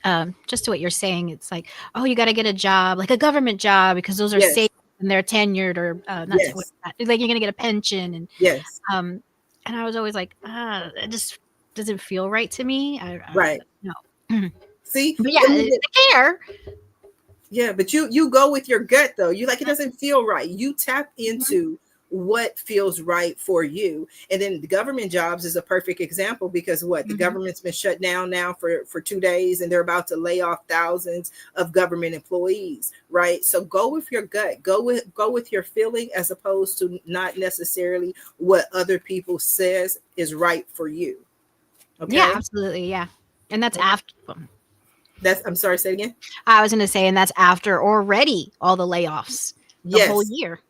just to what you're saying, it's like, oh, you got to get a job, like a government job, because those are safe Yes. and they're tenured, or not to Yes. like you're gonna get a pension, Yes. um, and I was always like, it just doesn't feel right to me. Right. No. See, But yeah, and the care. yeah, but you go with your gut though. You like, it doesn't feel right. You tap Mhm, into what feels right for you. And then the government jobs is a perfect example, because what, the mhm. government's been shut down now for 2 days, and they're about to lay off thousands of government employees, right? So go with your gut, go with your feeling, as opposed to not necessarily what other people says is right for you. Yeah, Okay. absolutely. Yeah, and that's after. That's, I'm sorry, say it again. I was gonna say, and that's after already all the layoffs, the whole Yes. year.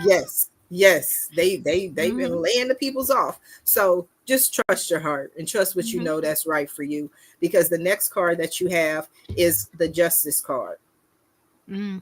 Yes, yes, they've Hmm. been laying the people's off. So just trust your heart and trust what you Hmm. know that's right for you. Because the next card that you have is the Justice card, Mm.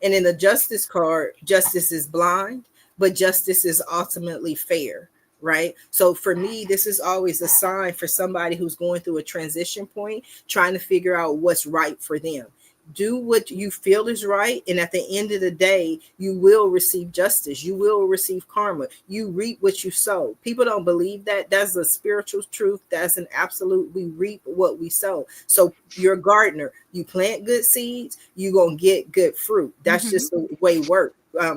and in the Justice card, justice is blind, but justice is ultimately fair. Right. So for me, this is always a sign for somebody who's going through a transition point, trying to figure out what's right for them. Do what you feel is right, and at the end of the day, you will receive justice. You will receive karma. You reap what you sow. People don't believe that. That's a spiritual truth. That's an absolute. We reap what we sow. So you're a gardener. You plant good seeds, you're gonna get good fruit. That's Mhm. just the way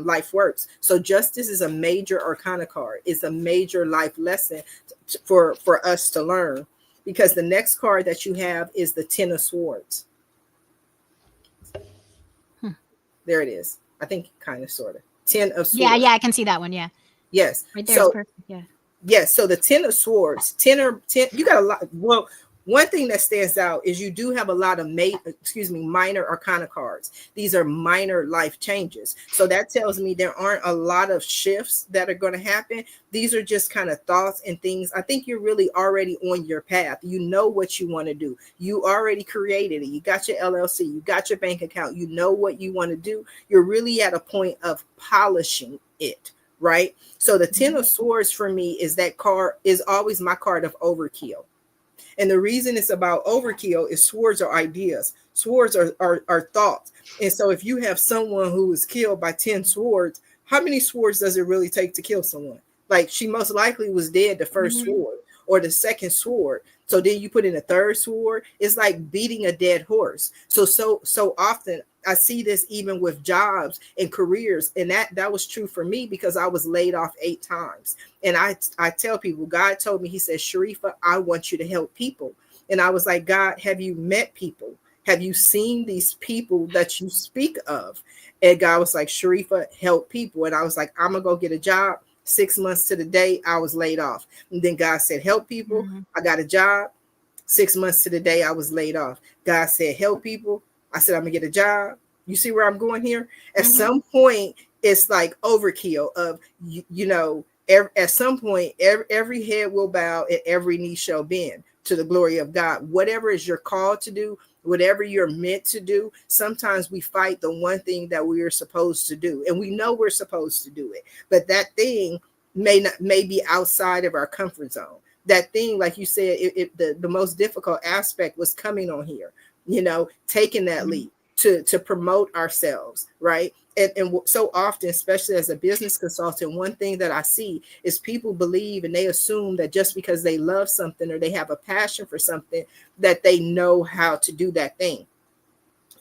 life works. So justice is a major arcana card. It's a major life lesson for us to learn. Because the next card that you have is the Ten of Swords. Hmm. There it is. I think kind of sort of. Ten of Yeah, Swords. yeah, I can see that one. Yeah, Yes. right there is So perfect. Yeah. yes, so the Ten of Swords, you got a lot. Well, one thing that stands out is you do have a lot of minor arcana cards. These are minor life changes. So that tells me there aren't a lot of shifts that are going to happen. These are just kind of thoughts and things. I think you're really already on your path. You know what you want to do. You already created it. You got your LLC, you got your bank account, you know what you want to do. You're really at a point of polishing it, right? So the Ten Mhm. of Swords for me is that card is always my card of overkill. And the reason it's about overkill is swords are ideas. Swords are thoughts. And so if you have someone who is killed by 10 swords, how many swords does it really take to kill someone? Like, she most likely was dead the first Mhm. sword or the second sword. So then you put in a third sword. It's like beating a dead horse. So often I see this even with jobs and careers. And that was true for me, because I was laid off 8 times. And I tell people, God told me, he said, Sharifah, I want you to help people. And I was like, God, have you met people? Have you seen these people that you speak of? And God was like, Sharifah, help people. And I was like, I'm going to go get a job. 6 months to the day, I was laid off. And then God said, help people. Mhm. I got a job. 6 months to the day, I was laid off. God said, help people. I said, I'm going to get a job. You see where I'm going here? At Mhm. some point, it's like overkill of, at some point, every head will bow and every knee shall bend to the glory of God. Whatever is your call to do, whatever you're meant to do, sometimes we fight the one thing that we are supposed to do. And we know we're supposed to do it. But that thing may be outside of our comfort zone. that thing, like you said, the most difficult aspect was coming on here, taking that Mhm. leap to promote ourselves, right? And so often, especially as a business consultant, one thing that I see is people believe and they assume that just because they love something or they have a passion for something, that they know how to do that thing.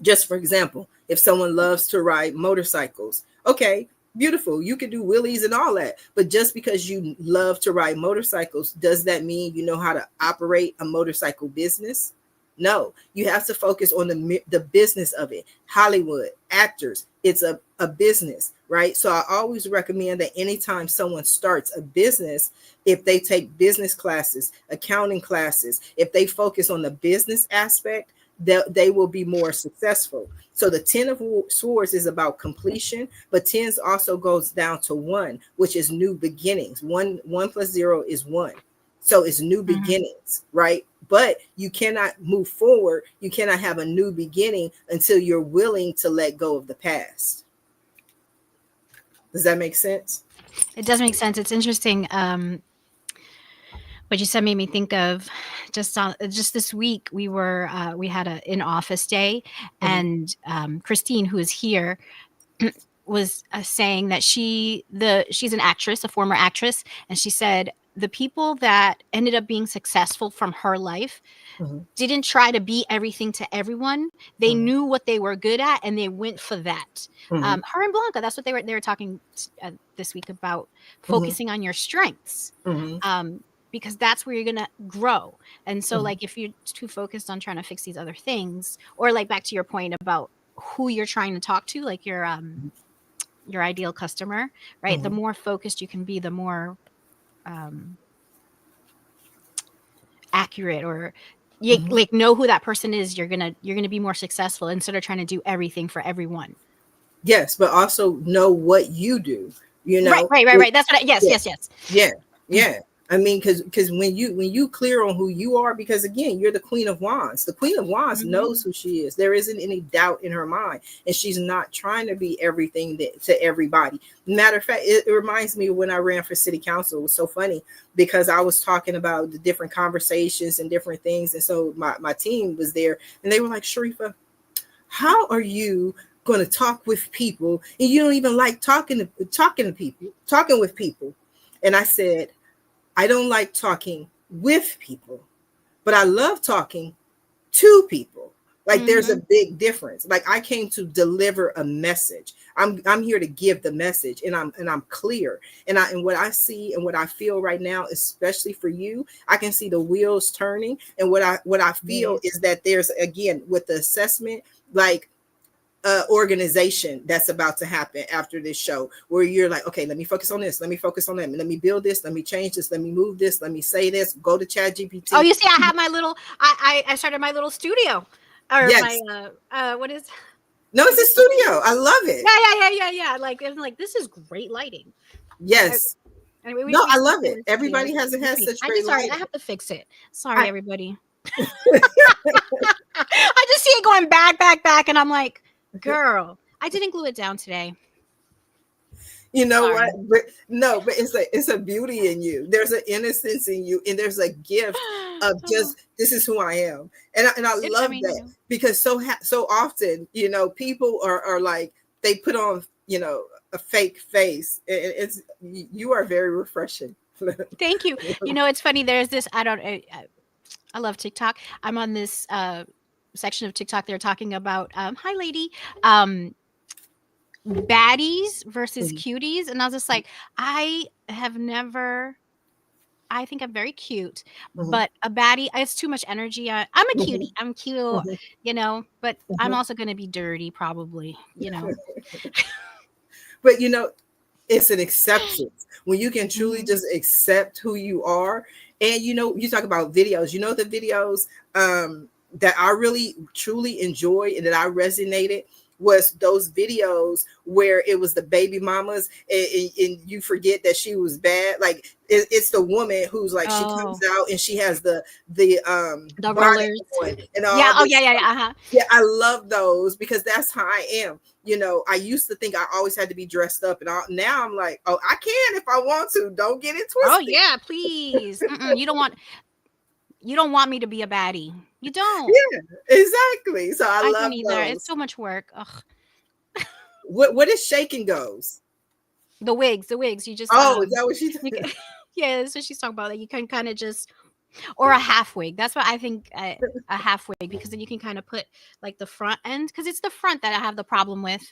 Just for example, if someone loves to ride motorcycles, okay, beautiful, you can do wheelies and all that. But just because you love to ride motorcycles, does that mean you know how to operate a motorcycle business? No, you have to focus on the business of it. Hollywood, actors, it's a business, right? So I always recommend that anytime someone starts a business, if they take business classes, accounting classes, if they focus on the business aspect, they will be more successful. So the 10 of swords is about completion, but tens also goes down to one, which is new beginnings. One plus zero is one. So it's new Mhm. beginnings, right? But you cannot move forward. You cannot have a new beginning until you're willing to let go of the past. Does that make sense? It does make sense. It's interesting. What you said made me think of just this week we had a in office day, Mhm, and Christine, who is here, was saying that she's an actress, a former actress, and she said the people that ended up being successful from her life mhm, didn't try to be everything to everyone. They mhm, knew what they were good at and they went for that. mhm, Her and Blanca, that's what they were talking this week about, mhm, focusing on your strengths. mhm, Um, because that's where you're gonna grow. And so, mhm, like, if you're too focused on trying to fix these other things, or like back to your point about who you're trying to talk to, like your ideal customer, right? The mhm, more focused you can be, the more um, accurate, or you mhm. like know who that person is, you're gonna be more successful instead of trying to do everything for everyone. Yes, but also know what you do. You Right, know, right, right, right. That's what yes, yeah, yes, yes. yeah, yeah. I mean, because when you clear on who you are, because again, you're the Queen of Wands. The Queen of Wands Mhm. knows who she is. There isn't any doubt in her mind, and she's not trying to be everything to everybody. Matter of fact, it reminds me of when I ran for city council. It was so funny because I was talking about the different conversations and different things, and so my team was there, and they were like, Sharifah, how are you going to talk with people and you don't even like talking with people? And I said, I don't like talking with people, but I love talking to people. Like there's a Mhm. big difference. Like I came to deliver a message. I'm here to give the message, and I'm clear. And what I see and what I feel right now, especially for you, I can see the wheels turning. And what I feel Yeah. is that there's, again, with the assessment, like organization that's about to happen after this show, where you're like, okay, let me focus on this, let me focus on that, let me build this, let me change this, let me move this, let me say this, go to Chat Oh, GPT. you see, I have my little I started my little studio, or my Yes. what is No, what it's is a it called? studio. I love it. Yeah. Like, I'm like, this is great lighting. I, Yes. anyway, No, I we love say it. we're studio. Everybody hasn't had such I great just sorry, I lighting. have to fix it. Sorry, I everybody. I just see it going back, and I'm like, girl, I didn't glue it down today. you know what? Sorry. But no, but it's a beauty in you. There's an innocence in you, and there's a gift of Oh, just, this is who I am. And I I love mean, that, because so often, people are like, they put on, a fake face. It's, you are very refreshing. thank you. You know, it's funny. There's this. I love TikTok. I'm on this section of TikTok. They're talking about hi, lady. Um, baddies versus Mhm, cuties, and I was just like, I have never. I think I'm very cute, mhm, but a baddie, it's too much energy. I'm a cutie. mhm, I'm cute, mhm, but I'm mhm. also gonna be dirty, probably. But it's an acceptance when you can truly Mhm. just accept who you are. And you talk about videos, the videos that I really truly enjoy and that I resonated was those videos where it was the baby mamas, and you forget that she was bad. Like it's the woman who's like, she comes Oh, out and she has the the bonnet rollers. on and Yeah. all Oh, this yeah, yeah, stuff. yeah. Uh-huh. Yeah, I love those because that's how I am. I used to think I always had to be dressed up, and all. Now I'm like, oh, I can if I want to. Don't get it Oh, twisted. yeah, please. You don't want me to be a baddie. You don't. Yeah, exactly. So I I don't love either. It's those. so much work. Ugh. What is shake and goes? The wigs. You just Oh, is that what she you did? can, yeah, that's what she's talking about. That you can kind of just, or a half wig. That's what I think. A half wig, because then you can kind of put like the front end, because it's the front that I have the problem with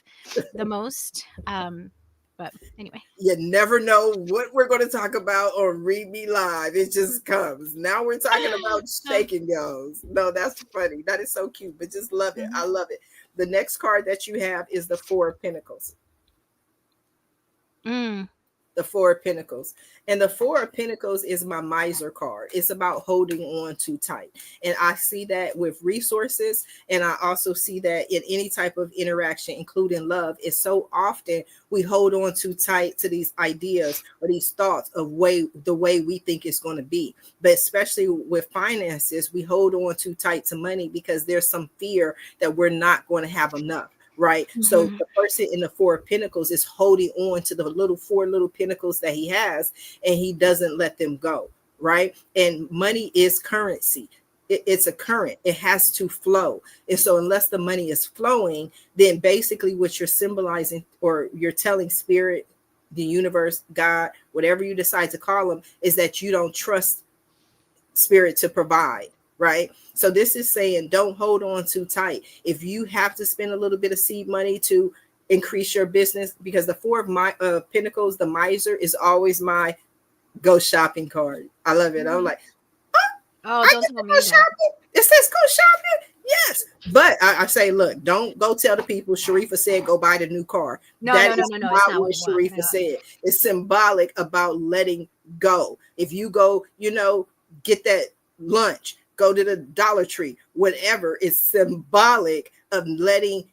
the most. But anyway. You never know what we're going to talk about on Read Me Live. It just comes. Now we're talking about Uh, shake and goes. No, that's funny. That is so cute, but just love it. mhm. I love it. The next card that you have is the Four of Pentacles. Mm. The Four of Pentacles. And the Four of Pentacles is my miser card. It's about holding on too tight. And I see that with resources. And I also see that in any type of interaction, including love. It's so often we hold on too tight to these ideas or these thoughts of the way we think it's going to be. But especially with finances, we hold on too tight to money because there's some fear that we're not going to have enough. Right. So Mhm. the person in the Four of Pentacles is holding on to the four little pentacles that he has, and he doesn't let them go. Right. And money is currency. It's a current. It has to flow. And so unless the money is flowing, then basically what you're symbolizing, or you're telling spirit, the universe, God, whatever you decide to call them, is that you don't trust spirit to provide. Right. So this is saying don't hold on too tight. If you have to spend a little bit of seed money to increase your business, because the Four of Pentacles, the miser, is always my go shopping card. I love it. I'm Mhm. like, Oh, I don't get tell to go me that. shopping. It says go shopping. Yes. But I say, look, don't go tell the people Sharifah said go buy the new car. No, That no, no, is no, no. It's not not what what it was. Sharifah said. It's symbolic about letting go. If you go, get that lunch, go to the Dollar Tree, whatever, it's symbolic of letting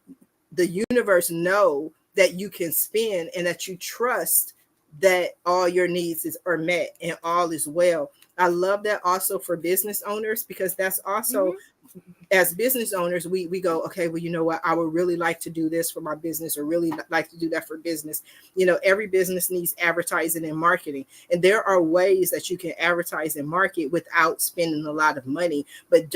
the universe know that you can spend and that you trust that all your needs are met and all is well. I love that also for business owners, because that's also, Mhm. as business owners, we go, okay, well, you know what, I would really like to do this for my business, or really like to do that for business. Every business needs advertising and marketing, and there are ways that you can advertise and market without spending a lot of money. But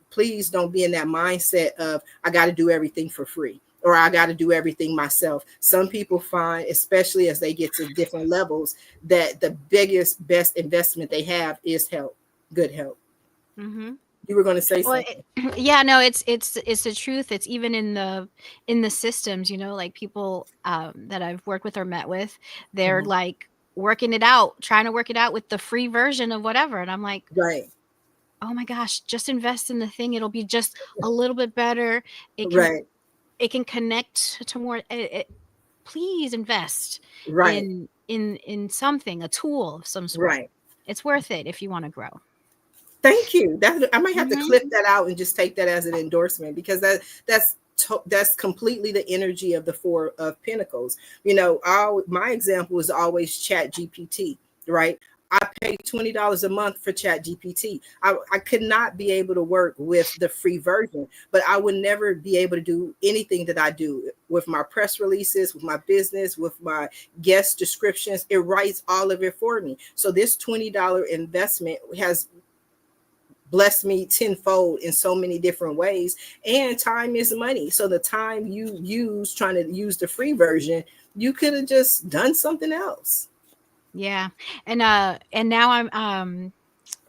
please don't be in that mindset of I got to do everything for free, or I got to do everything myself. Some people find, especially as they get to different levels, that the best investment they have is help, good help. Mhm. You were going to say Well, something. yeah, no, it's the truth. It's even in the systems, like people that I've worked with or met with, they're Mhm. like working it out, trying to work it out with the free version of whatever. And I'm like, Right, oh my gosh, just invest in the thing. It'll be just a little bit better. It can right, it can connect to more. Please invest right, in something, a tool of some sort. right. It's worth it if you want to grow. Thank you. That I might have to Hmm. clip that out and just take that as an endorsement, because that's completely the energy of the Four of Pentacles. My example is always Chat GPT, right? I pay $20 a month for Chat GPT. I could not be able to work with the free version, but I would never be able to do anything that I do with my press releases, with my business, with my guest descriptions. It writes all of it for me. So this $20 investment has blessed me tenfold in so many different ways. And time is money. So the time you use trying to use the free version, you could have just done something else. Yeah. And now I'm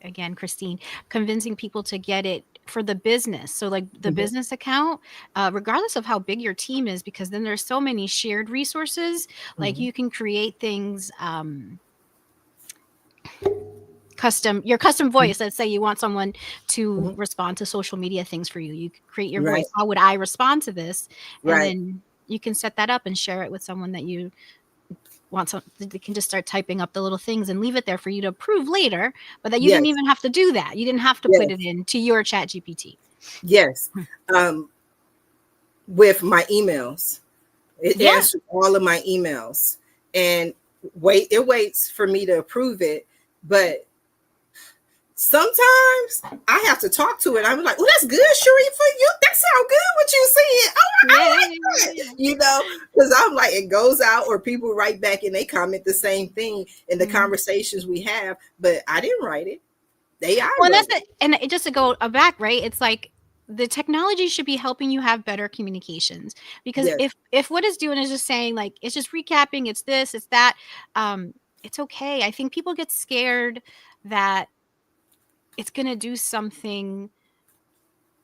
again, Christine, convincing people to get it for the business. So like the Mhm. business account, regardless of how big your team is, because then there's so many shared resources. Like Mhm. you can create things your custom Mhm. voice. Let's say you want someone to respond to social media things for you. You create your voice. Right, How would I respond to this? And right. then you can set that up and share it with someone that you want. They can just start typing up the little things and leave it there for you to approve later, but that you didn't Yes, even have to do that. You didn't have to put it yes, into your chat GPT. yes. Um, with my emails. It Yeah. answers all of my emails, and it waits for me to approve it. But sometimes I have to talk to it. I'm like, oh, that's good, Sharifah. That sounds good what you said. Oh, I Yeah. like that. Because I'm like, it goes out, or people write back and they comment the same thing in the Mhm. conversations we have, but I didn't write it. AI Well, and wrote that's it. it. And just to go back, right? It's like the technology should be helping you have better communications, because Yes. if what it's doing is just saying like it's just recapping, it's this, it's that, um, it's okay. I think people get scared that it's gonna do something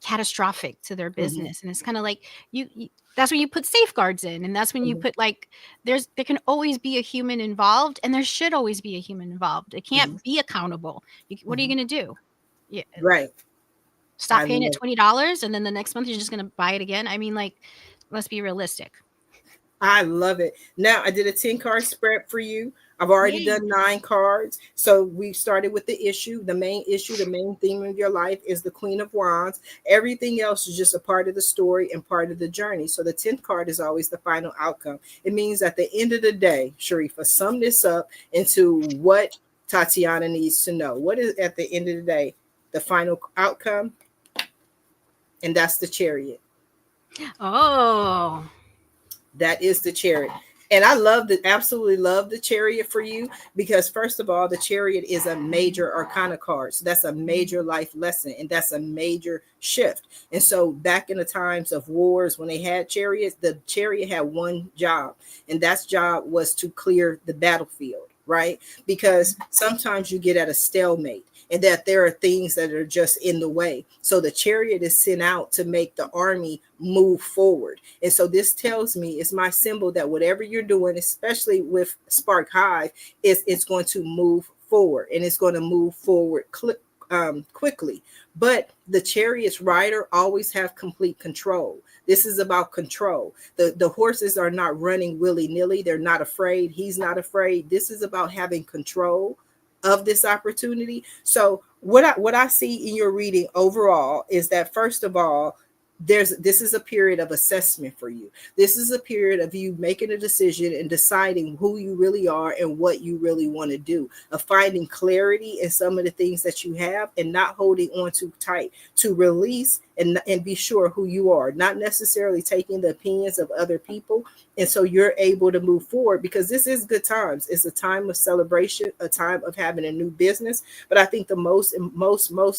catastrophic to their Hmm. business, and it's kind of like you that's when you put safeguards in, and that's when you Hmm. put like there can always be a human involved, and there should always be a human involved. It Hmm. can't be accountable. What are you Hmm. going to do? Yeah, Right. stop I paying it love $20 and then the next month you're just going to buy it again? I mean, like, let's be realistic. I love it. Now I did a 10 card spread for you. I've already Yay. done 9 cards. So we started with the issue. The main theme of your life is the Queen of Wands. Everything else is just a part of the story and part of the journey. So the 10th card is always the final outcome. It means at the end of the day, Sharifah, sum this up into what Tatiana needs to know. What is at the end of the day the final outcome? And that's the Chariot. Oh. That is the Chariot. And I absolutely love the Chariot for you because, first of all, the Chariot is a major arcana card. So that's a major life lesson and that's a major shift. And so, back in the times of wars, when they had chariots, the Chariot had one job, and that job was to clear the battlefield, right? Because sometimes you get at a stalemate and that there are things that are just in the way. So the Chariot is sent out to make the army move forward. And so this tells me, it's my symbol that whatever you're doing, especially with Spark Hive, it's going to move forward, and it's going to move forward quickly. But the Chariot's rider always have complete control. This is about control. The horses are not running willy-nilly. They're not afraid. He's not afraid. This is about having control of this opportunity. So what I see in your reading overall is that, first of all, this is a period of assessment for you. This is a period of you making a decision and deciding who you really are and what you really want to do, of finding clarity in some of the things that you have and not holding on too tight, to release and be sure who you are, not necessarily taking the opinions of other people. And so you're able to move forward, because this is good times. It's a time of celebration, a time of having a new business. But I think the most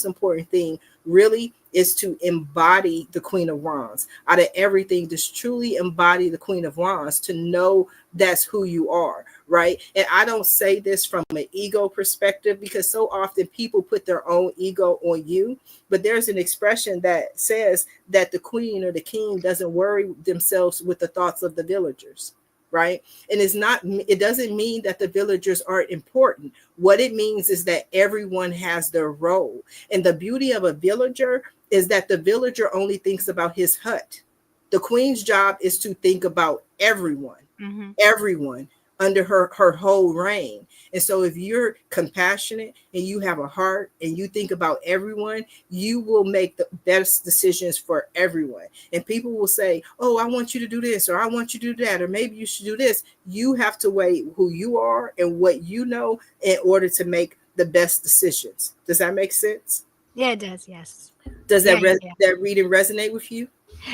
important thing really is to embody the Queen of Wands. Out of everything, just truly embody the Queen of Wands, to know that's who you are, right? And I don't say this from an ego perspective, because so often people put their own ego on you. But there's an expression that says that the queen or the king doesn't worry themselves with the thoughts of the villagers, right? And it doesn't mean that the villagers aren't important. What it means is that everyone has their role. And the beauty of a villager is that the villager only thinks about his hut. The queen's job is to think about Hmm. everyone under her whole reign. And so if you're compassionate and you have a heart and you think about everyone, you will make the best decisions for everyone. And people will say, oh, I want you to do this, or I want you to do that, or maybe you should do this. You have to weigh who you are and what you know in order to make the best decisions. Does that make sense? Yeah, it does. Yes. Does Yeah, yeah, yeah. that reading resonate with you?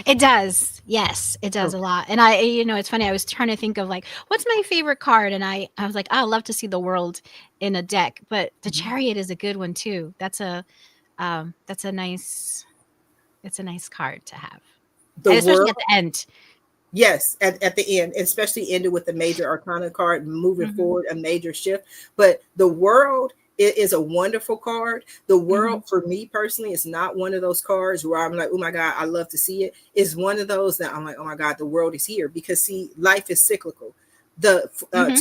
It does. Yes, it does a Okay. lot. And it's funny. I was trying to think of like, what's my favorite card? And I was like, oh, I love to see the world in a deck, but the Mhm. Chariot is a good one too. That's a nice, it's a nice card to have, The and especially world. at the end. Yes, at the end, especially ended with the major arcana card, moving Hmm. forward, a major shift. But the world is a wonderful card. The Hmm. world, for me personally, is not one of those cards where I'm like, oh my God, I love to see it. It's one of those that I'm like, oh my God, the world is here. Because see, life is cyclical. The Hmm.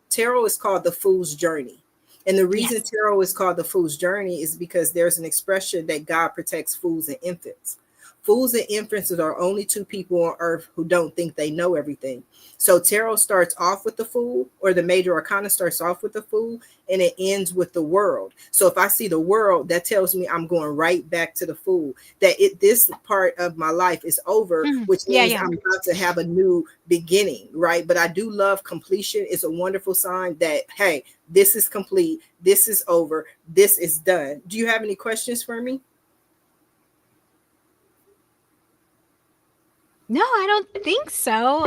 tarot is called the Fool's Journey. And the reason Yes. tarot is called the Fool's Journey is because there's an expression that God protects fools and infants. Fools and infants are only two people on earth who don't think they know everything. So tarot starts off with the Fool, or the Major Arcana starts off with the Fool, and it ends with the World. So if I see the World, that tells me I'm going right back to the Fool. That this part of my life is over, which Yeah, means yeah. I'm about to have a new beginning, right? But I do love completion. It's a wonderful sign that, hey, this is complete, this is over, this is done. Do you have any questions for me? No, I don't think so.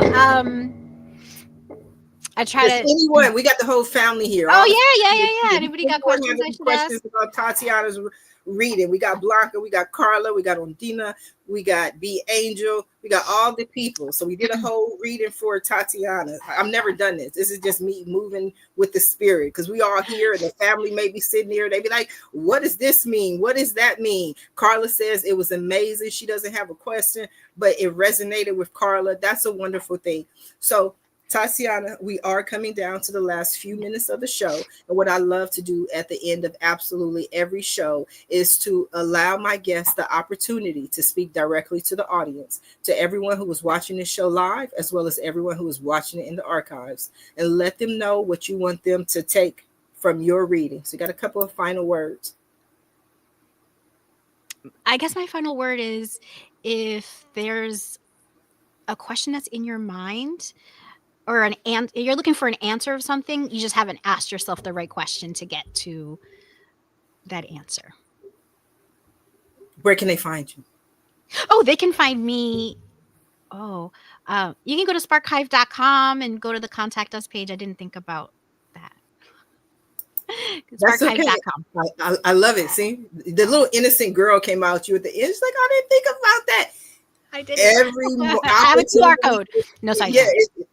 I try Does to. anyone, we got the whole family here, Oh all the yeah, family yeah, is yeah, yeah. here. Does Anybody got anyone have questions I any should ask? questions about Tatiana's reading? We got Blanca, we got Carla, we got Ondina, we got B Angel, we got all the people. So we did a whole reading for Tatiana. I've never done this. This is just me moving with the spirit, because we all here and the family may be sitting here. They be like, what does this mean? What does that mean? Carla says it was amazing. She doesn't have a question, but it resonated with Carla. That's a wonderful thing. So Tatiana, we are coming down to the last few minutes of the show. And what I love to do at the end of absolutely every show is to allow my guests the opportunity to speak directly to the audience, to everyone who was watching this show live, as well as everyone who is watching it in the archives, and let them know what you want them to take from your reading. So you got a couple of final words. I guess my final word is, if there's a question that's in your mind, or you're looking for an answer of something, you just haven't asked yourself the right question to get to that answer. Where can they find you? Oh, they can find me. Oh, you can go to sparkhive.com and go to the contact us page. I didn't think about that. That's okay. Sparkhive.com. I love it. See, the little innocent girl came out you at the end. She's like, I didn't think about that. I did it. Every I have a QR opportunity, code. No, so I yeah,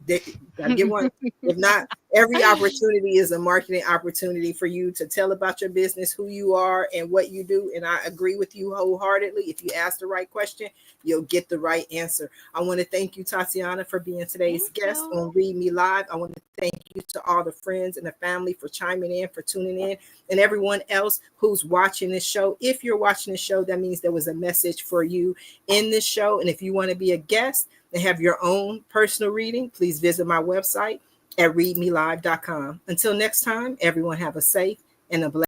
don't. gotta get one. If not, every opportunity is a marketing opportunity for you to tell about your business, who you are, and what you do. And I agree with you wholeheartedly. If you ask the right question, you'll get the right answer. I want to thank you, Tatiana, for being today's guest on Read Me Live. I want to thank you to all the friends and the family for chiming in, for tuning in, and everyone else who's watching this show. If you're watching this show, that means there was a message for you in this show. And if you want to be a guest and have your own personal reading, please visit my website at readmelive.com. Until next time, everyone have a safe and a blessed